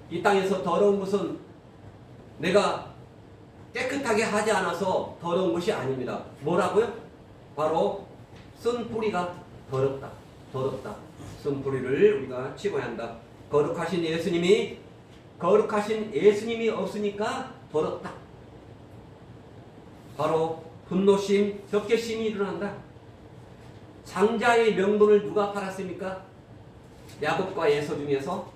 이 땅에서 더러운 것은 내가 깨끗하게 하지 않아서 더러운 것이 아닙니다. 뭐라고요? 바로 쓴 뿌리가 더럽다. 쓴 뿌리를 우리가 치워야 한다. 거룩하신 예수님이 없으니까 더럽다. 바로 분노심, 적개심이 일어난다. 장자의 명분을 누가 팔았습니까? 야곱과 에서 중에서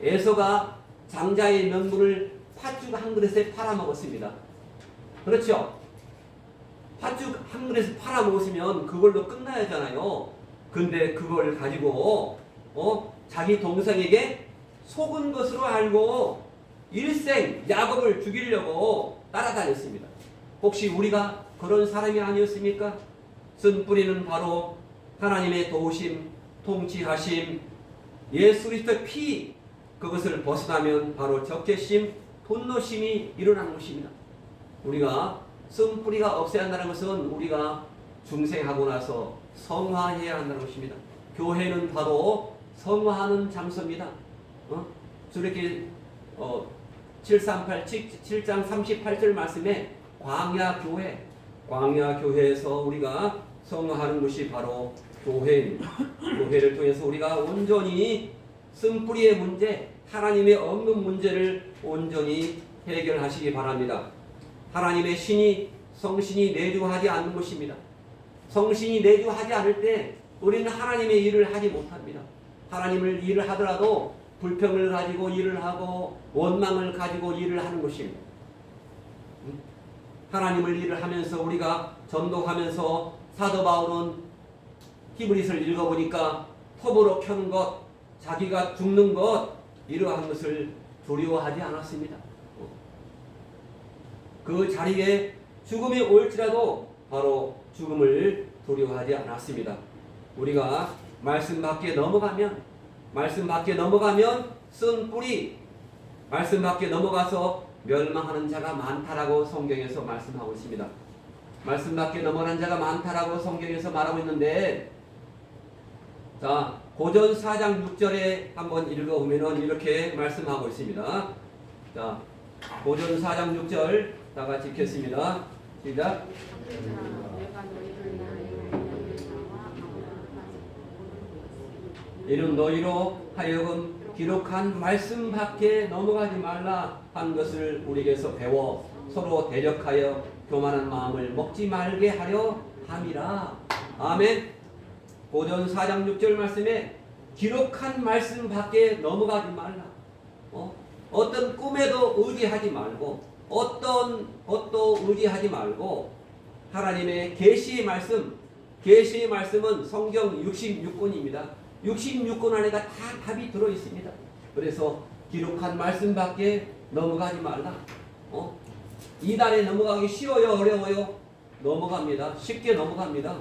에서가 장자의 명분을 팥죽 한 그릇에 팔아먹었습니다. 그렇죠? 팥죽 한 그릇에 팔아먹었으면 그걸로 끝나야 하잖아요. 근데 그걸 가지고 자기 동생에게 속은 것으로 알고 일생 야곱을 죽이려고 따라다녔습니다. 혹시 우리가 그런 사람이 아니었습니까? 쓴 뿌리는 바로 하나님의 도우심, 통치하심, 예수 그리스도의 피 그것을 벗어나면 바로 적개심, 분노심이 일어나는 것입니다. 우리가 쓴 뿌리가 없어야 한다는 것은 우리가 중생하고 나서 성화해야 한다는 것입니다. 교회는 바로 성화하는 장소입니다. 저렇게 7장 38절 말씀에 광야교회에서 우리가 성화하는 것이 바로 교회입니다. 교회를 통해서 우리가 온전히 쓴뿌리의 문제, 하나님의 없는 문제를 온전히 해결하시기 바랍니다. 하나님의 성신이 내주하지 않는 것입니다. 성신이 내주하지 않을 때 우리는 하나님의 일을 하지 못합니다. 하나님을 일을 하더라도 불평을 가지고 일을 하고 원망을 가지고 일을 하는 것입니다. 하나님을 일을 하면서 우리가 전도하면서 사도 바울은 히브리서를 읽어보니까 톱으로 켜는 것, 자기가 죽는 것 이러한 것을 두려워하지 않았습니다. 그 자리에 죽음이 올지라도 바로 죽음을 두려워하지 않았습니다. 우리가 말씀 밖에 넘어가면 쓴 뿌리, 말씀 밖에 넘어가서 멸망하는 자가 많다라고 성경에서 말씀하고 있습니다. 말씀 밖에 넘어간 자가 많다라고 성경에서 말하고 있는데, 자, 고전 4장 6절에 한번 읽어보면 이렇게 말씀하고 있습니다. 자, 고전 4장 6절 다 같이 읽겠습니다. 시작. 내가 너희를 위하여 나와 이는 너희로 하여금 기록한 말씀 밖에 넘어가지 말라 한 것을 우리에게서 배워 서로 대적하여 교만한 마음을 먹지 말게 하려 함이라. 아멘. 고전 4장 6절 말씀에 기록한 말씀 밖에 넘어가지 말라. 어떤 꿈에도 의지하지 말고, 어떤 것도 의지하지 말고, 하나님의 계시의 말씀은 성경 66권입니다. 66권 안에가 다 답이 들어 있습니다. 그래서 기록한 말씀 밖에 넘어가지 말라. 이단에 넘어가기 쉬워요, 어려워요? 넘어갑니다. 쉽게 넘어갑니다.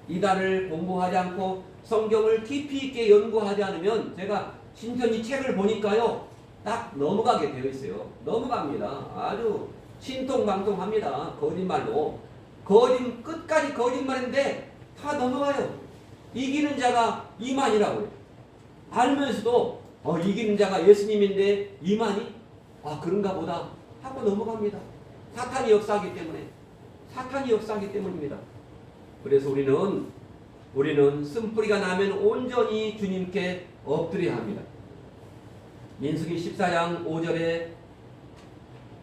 이단을 공부하지 않고 성경을 깊이 있게 연구하지 않으면, 제가 신천지 책을 보니까요, 딱 넘어가게 되어 있어요. 넘어갑니다. 아주 신통방통합니다. 거짓말로. 끝까지 거짓말인데 다 넘어가요. 이기는 자가 이만이라고 해요. 알면서도 이기는 자가 예수님인데 이만이? 그런가 보다 하고 넘어갑니다. 사탄이 역사하기 때문입니다. 그래서 우리는 쓴뿌리가 나면 온전히 주님께 엎드려야 합니다. 민수기 14장 5절에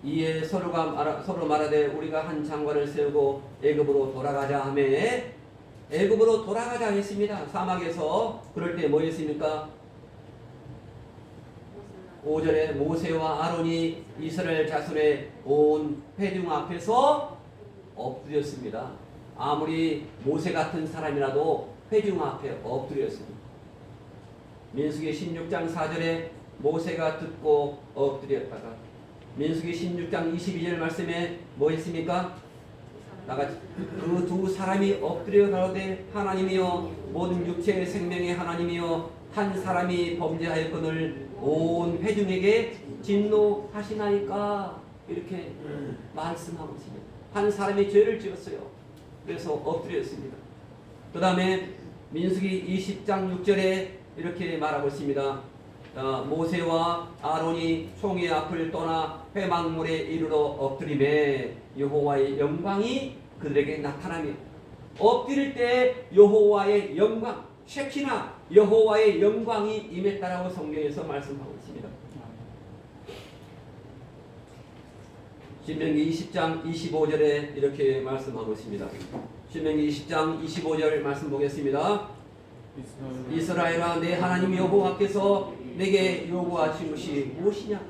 이에 서로 말하되 우리가 한 장관을 세우고 애굽으로 돌아가자 하며 애굽으로 돌아가자 했습니다. 사막에서. 그럴 때 뭐 했습니까? 5절에 모세와 아론이 이스라엘 자손의 온 회중 앞에서 엎드렸습니다. 아무리 모세 같은 사람이라도 회중 앞에 엎드렸습니다. 민수기 16장 4절에 모세가 듣고 엎드렸다가, 민수기 16장 22절 말씀에 뭐 했습니까? 나같이 그 두 사람이 엎드려 가로되 하나님이여 모든 육체의 생명의 하나님이여 한 사람이 범죄하였거늘 온 회중에게 진노하시나이까, 이렇게 말씀하고 있습니다. 한 사람이 죄를 지었어요. 그래서 엎드렸습니다. 그 다음에 민수기 20장 6절에 이렇게 말하고 있습니다. 모세와 아론이 총회 앞을 떠나 회막물에 이르러 엎드리매 여호와의 영광이 그들에게 나타나며, 엎드릴 때 여호와의 영광, 쉐키나 여호와의 영광이 임했다라고 성경에서 말씀하고 있습니다. 신명기 20장 25절에 이렇게 말씀하고 있습니다. 신명기 20장 25절 말씀 보겠습니다. 이스라엘아, 내 하나님 여호와께서 내게 요구하신 것이 무엇이냐?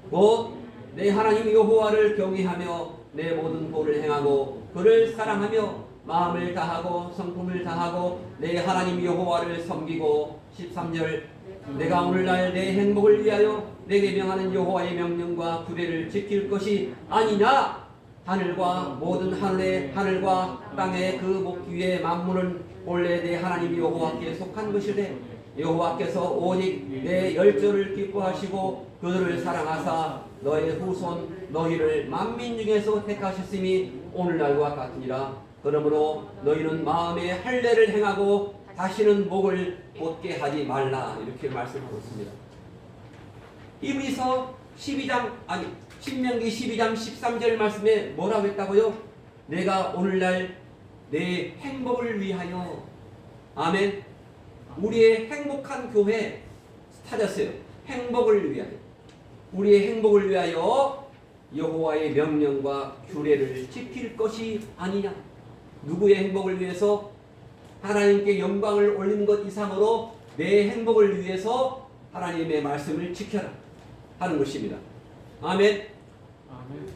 곧 내 하나님 여호와를 경외하며 내 모든 도를 행하고 그를 사랑하며 마음을 다하고 성품을 다하고 내 하나님 여호와를 섬기고. 13절 내가 오늘날 내 행복을 위하여 내게 명하는 여호와의 명령과 규례를 지킬 것이 아니냐? 하늘과 모든 하늘과 땅의 그 목 위의 만물은 본래 내 하나님 여호와께 속한 것이래. 여호와께서 오직 내 열조를 기뻐하시고 그들을 사랑하사 너의 후손 너희를 만민 중에서 택하셨음이 오늘날과 같으니라. 그러므로 너희는 마음에 할례를 행하고 다시는 목을 곧게 하지 말라. 이렇게 말씀하고 있습니다. 이브리서 12장 신명기 12장 13절 말씀에 뭐라고 했다고요? 내가 오늘날 내 행복을 위하여. 아멘. 우리의 행복한 교회 찾았어요. 행복을 위하여. 우리의 행복을 위하여 여호와의 명령과 규례를 지킬 것이 아니냐. 누구의 행복을 위해서? 하나님께 영광을 올리는 것 이상으로 내 행복을 위해서 하나님의 말씀을 지켜라 하는 것입니다. 아멘.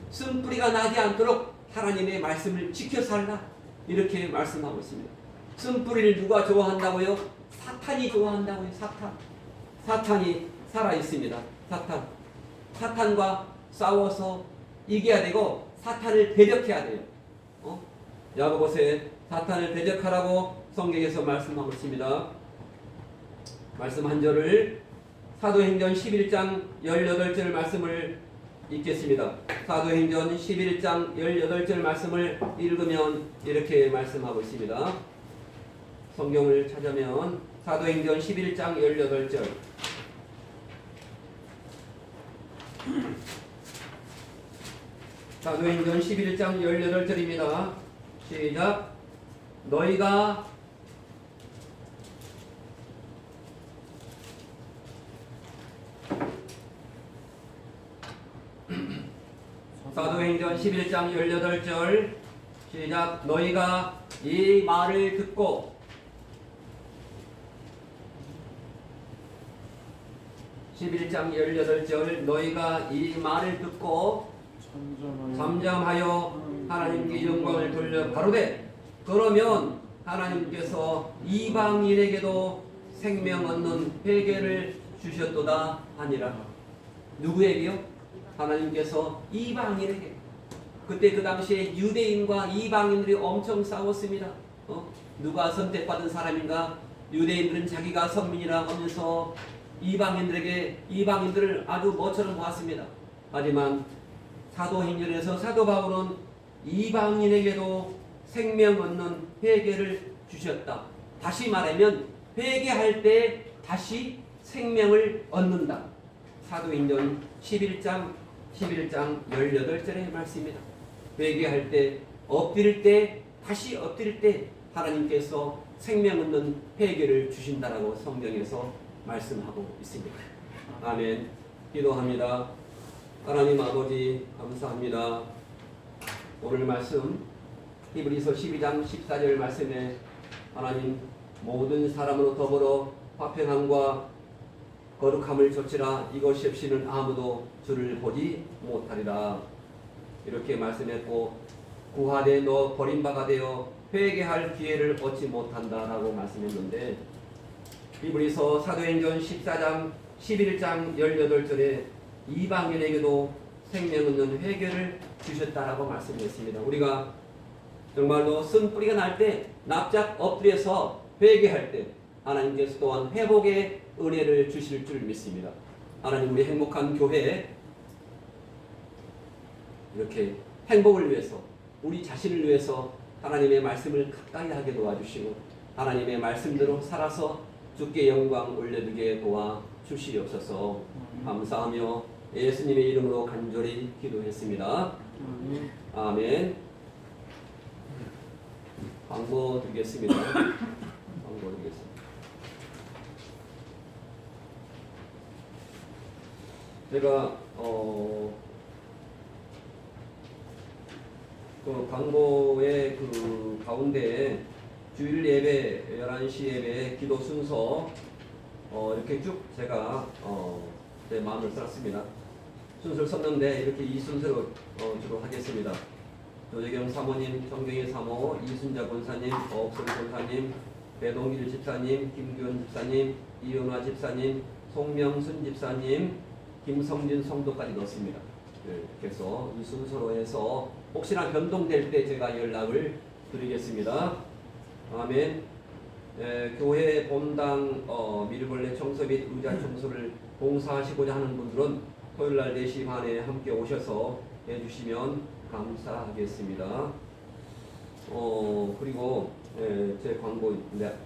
쓴뿌리가 나지 않도록 하나님의 말씀을 지켜 살라. 이렇게 말씀하고 있습니다. 쓴뿌리를 누가 좋아한다고요? 사탄이 좋아한다고요. 사탄이 살아 있습니다. 사탄과 싸워서 이겨야 되고 사탄을 대적해야 돼요. 야고보서에 사탄을 대적하라고 성경에서 말씀하고 있습니다. 말씀 한 절을 사도행전 11장 18절 말씀을 읽겠습니다. 사도행전 11장 18절 말씀을 읽으면 이렇게 말씀하고 있습니다. 성경을 찾으면 사도행전 11장 18절 사도행전 11장 18절입니다. 시작. 너희가 사도행전 11장 18절 시작. 너희가 이 말을 듣고 11장 18절 너희가 이 말을 듣고 잠잠하여 하나님께 영광을 돌려 가로되 그러면 하나님께서 이방인에게도 생명 얻는 회개를 주셨도다 하니라. 누구에게요? 하나님께서 이방인에게. 그때 그 당시에 유대인과 이방인들이 엄청 싸웠습니다. 누가 선택받은 사람인가? 유대인들은 자기가 선민이라 하면서 이방인들을 아주 뭐처럼 보았습니다. 하지만 사도행전에서 사도 바울은 이방인에게도 생명 얻는 회개를 주셨다. 다시 말하면 회개할 때 다시 생명을 얻는다. 사도행전 11장 18절의 말씀입니다. 회개할 때, 엎드릴 때, 다시 엎드릴 때 하나님께서 생명 얻는 회개를 주신다라고 성경에서 말씀하고 있습니다. 아멘. 기도합니다. 하나님 아버지 감사합니다. 오늘 말씀 히브리서 12장 14절 말씀에 하나님 모든 사람으로 더불어 화평함과 거룩함을 좇으라. 이것이 없이는 아무도 주를 보지 못하리라. 이렇게 말씀했고 구하되 너 버림바가 되어 회개할 기회를 얻지 못한다라고 말씀했는데 히브리서 사도행전 14장 11장 18절에 이방인에게도 생명 없는 회개를 주셨다라고 말씀했습니다. 우리가 정말로 쓴 뿌리가 날 때 납작 엎드려서 회개할 때 하나님께서 또한 회복의 은혜를 주실 줄 믿습니다. 하나님 우리 행복한 교회 이렇게 행복을 위해서 우리 자신을 위해서 하나님의 말씀을 가까이 하게 도와주시고 하나님의 말씀대로 살아서 주께 영광 올려드리게 도와주시옵소서. 감사하며 예수님의 이름으로 간절히 기도했습니다. 아멘. 광고 드리겠습니다. 광고 드리겠습니다. 제가 그 광고의 그 가운데 주일 예배 11시 예배 기도 순서 이렇게 쭉 제가 제 마음을 썼습니다. 순서를 썼는데 이렇게 이 순서로 주로 하겠습니다. 조재경 사모님, 정경희 사모, 이순자 권사님, 어옥선 권사님, 배동길 집사님, 김규현 집사님, 이윤화 집사님, 송명순 집사님, 김성진 성도까지 넣습니다. 이렇게 해서 이 순서로 해서 혹시나 변동될 때 제가 연락을 드리겠습니다. 아멘. 교회 본당 밀벌레 청소 및 의자 청소를 봉사하시고자 하는 분들은 토요일날 4시 반에 함께 오셔서 해주시면 감사하겠습니다. 그리고 제 광고인데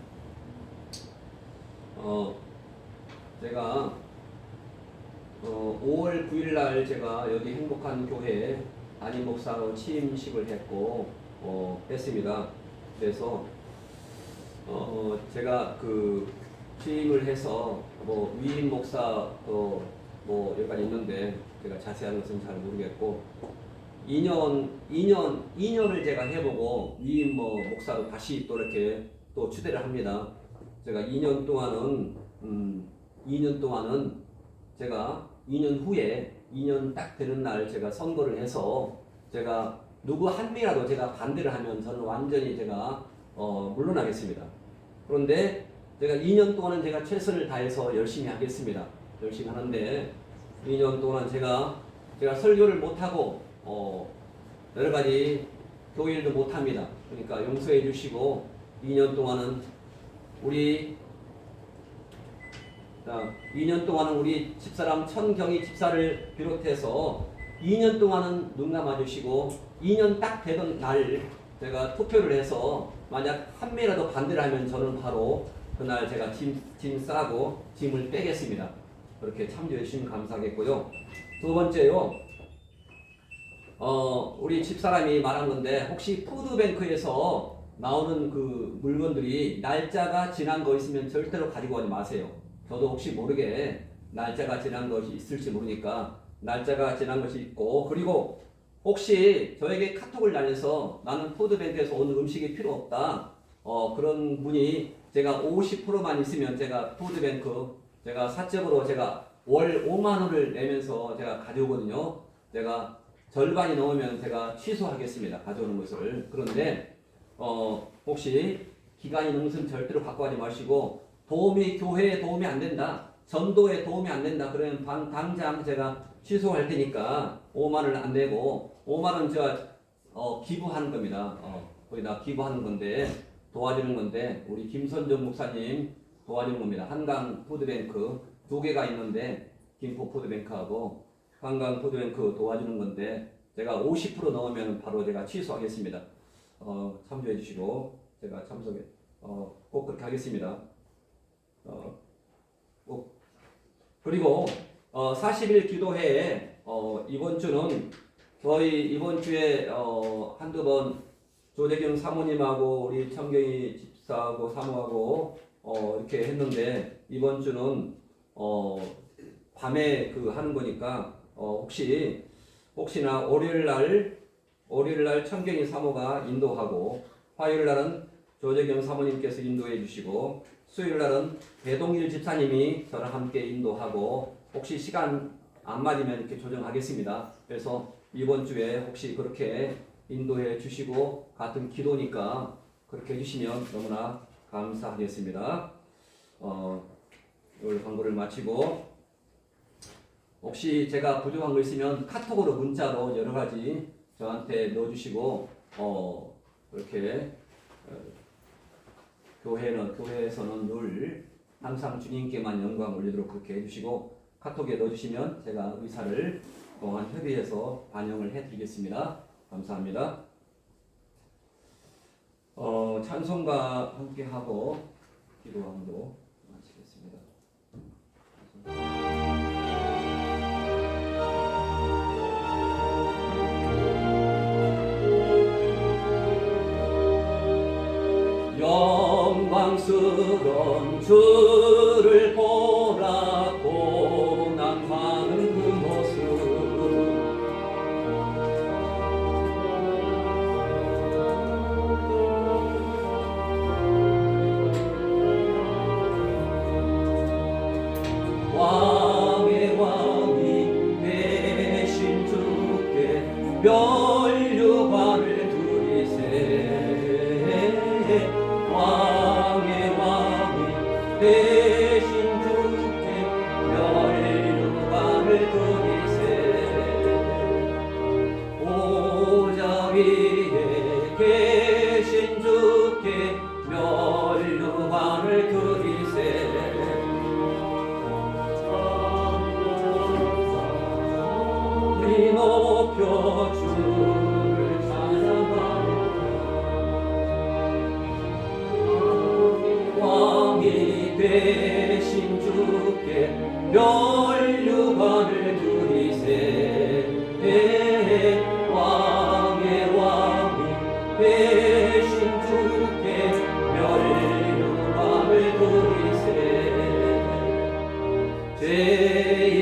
제가 5월 9일날 제가 여기 행복한 교회 담임 목사로 취임식을 했고 했습니다. 그래서 제가 그 취임을 해서 뭐 위임 목사 뭐 여기까지 있는데 제가 자세한 것은 잘 모르겠고 2년을 제가 해보고 위임 목사로 다시 또 이렇게 또 추대를 합니다. 제가 2년 동안은 제가 2년 후에 2년 딱 되는 날 제가 선거를 해서 제가 누구 한 명이라도 제가 반대를 하면 저는 완전히 제가 물러나겠습니다. 그런데 제가 2년 동안은 제가 최선을 다해서 열심히 하겠습니다. 열심히 하는데 2년 동안 제가 설교를 못하고 여러 가지 교회 일도 못합니다. 그러니까 용서해 주시고 2년 동안은 우리 2년 동안은 우리 집사람 천경희 집사를 비롯해서 2년 동안은 눈 감아주시고 2년 딱 되던 날 제가 투표를 해서 만약 한 명이라도 반대를 하면 저는 바로 그날 제가 짐 싸고 짐을 빼겠습니다. 그렇게 참조해 주시면 감사하겠고요. 두 번째요. 우리 집사람이 말한 건데 혹시 푸드뱅크에서 나오는 그 물건들이 날짜가 지난 거 있으면 절대로 가지고 가지 마세요. 저도 혹시 모르게 날짜가 지난 것이 있을지 모르니까 날짜가 지난 것이 있고, 그리고 혹시 저에게 카톡을 날려서 나는 푸드뱅크에서 온 음식이 필요 없다, 그런 분이 제가 50%만 있으면 제가 푸드뱅크 제가 사적으로 제가 월 5만 원을 내면서 제가 가져오거든요. 제가 절반이 넘으면 제가 취소하겠습니다. 가져오는 것을. 그런데 혹시 기간이 넘으면 절대로 갖고 가지 마시고, 교회에 도움이 안 된다, 전도에 도움이 안 된다 그러면 당장 제가 취소할 테니까 5만 원을 안 내고 5만 원 제가 기부하는 겁니다. 거기다 기부하는 건데, 도와주는 건데, 우리 김선정 목사님 도와주는 겁니다. 한강 푸드뱅크 2개가 있는데 김포 푸드뱅크하고 한강 푸드뱅크 도와주는 건데, 제가 50% 넘으면 바로 제가 취소하겠습니다. 참조해 주시고 제가 꼭 그렇게 하겠습니다. 그리고 40일 기도회에 이번 주는 저희 이번 주에 한두 번 조재경 사모님하고 우리 청경이 집사하고 사모하고 이렇게 했는데, 이번 주는 밤에 하는 거니까 혹시나 월요일 날 청경이 사모가 인도하고, 화요일 날은 조재경 사모님께서 인도해 주시고, 수요일 날은 배동일 집사님이 저랑 함께 인도하고, 혹시 시간 안 맞으면 이렇게 조정하겠습니다. 그래서 이번 주에 혹시 그렇게 인도해 주시고, 같은 기도니까 그렇게 해주시면 너무나 감사하겠습니다. 오늘 광고를 마치고, 혹시 제가 부족한 거 있으면 카톡으로 문자로 여러 가지 저한테 넣어주시고, 그렇게 교회에서는 늘 항상 주님께만 영광 올리도록 그렇게 해주시고, 카톡에 넣어주시면 제가 의사를 또한 협의해서 반영을 해드리겠습니다. 감사합니다. 찬송가 함께 하고 기도함도 마치겠습니다. 영광스러운 주를 보라, 고난하는 그 모습, 왕의 왕이 되신 주께 면류관을 드리세. 왕의 왕이 되신 주께 면류관을 드리세. 보좌 위에 계신 주께 면류관을 드리세. 우리 높여 주를 찬양하며 왕이 되신 주께 면류관을 드리세. 왕의 왕이 되신 주께 면류관을 드리세.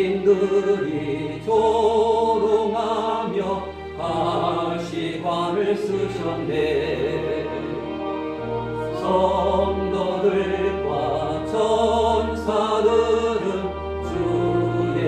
죄인들이 조롱하며 가시관을 쓰셨네. 성도들과 천사들은 주의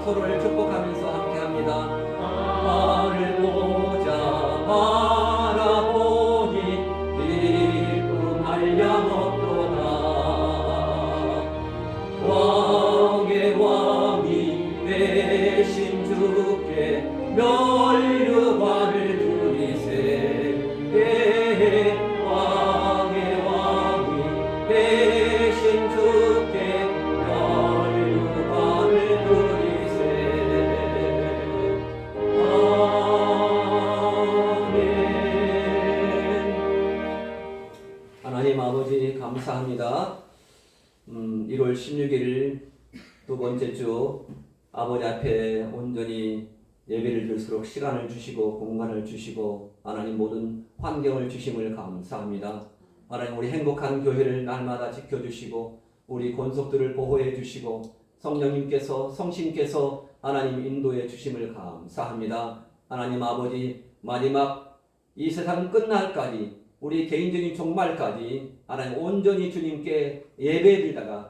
서로를 축복하면서 함께합니다. 나를 보자 바라보니 기쁨 한량없도다. 왕의 왕이 되신 주께 멸류관을 드리세. 왕의 왕이 되신 주께 멸류관을 드리세. 아멘. 하나님 아버지 감사합니다. 1월 16일 두 번째 주 아버지 앞에 온전히 예배를 드릴수록 시간을 주시고 공간을 주시고 하나님 모든 환경을 주심을 감사합니다. 하나님 우리 행복한 교회를 날마다 지켜주시고 우리 권속들을 보호해 주시고 성령님께서 성신께서 하나님 인도해 주심을 감사합니다. 하나님 아버지 마지막 이 세상 끝날까지 우리 개인적인 종말까지 하나님 온전히 주님께 예배드리다가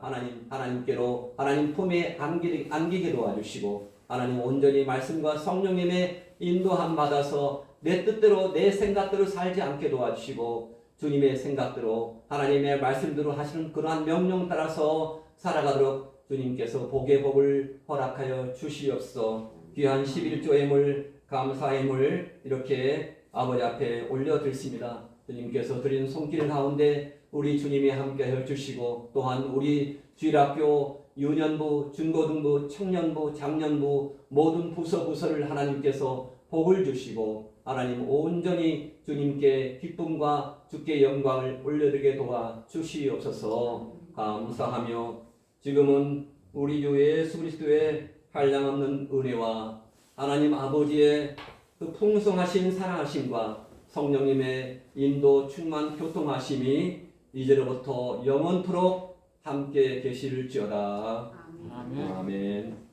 하나님께로 하나님 품에 안기게 도와주시고 하나님 온전히 말씀과 성령님의 인도함 받아서 내 뜻대로 내 생각대로 살지 않게 도와주시고 주님의 생각대로 하나님의 말씀대로 하시는 그러한 명령 따라서 살아가도록 주님께서 복의 복을 허락하여 주시옵소서. 귀한 11조의 감사의 물 이렇게 아버지 앞에 올려드렸습니다. 주님께서 드린 손길 가운데 우리 주님이 함께해 주시고 또한 우리 주일학교 유년부, 중고등부, 청년부, 장년부 모든 부서를 하나님께서 복을 주시고 하나님 온전히 주님께 기쁨과 주께 영광을 올려드리게 도와 주시옵소서. 감사하며 지금은 우리 주 예수 그리스도의 한량없는 은혜와 하나님 아버지의 그 풍성하신 사랑하심과 성령님의 인도 충만 교통하심이 이제로부터 영원토록 함께 계실지어다. 아멘. 아멘.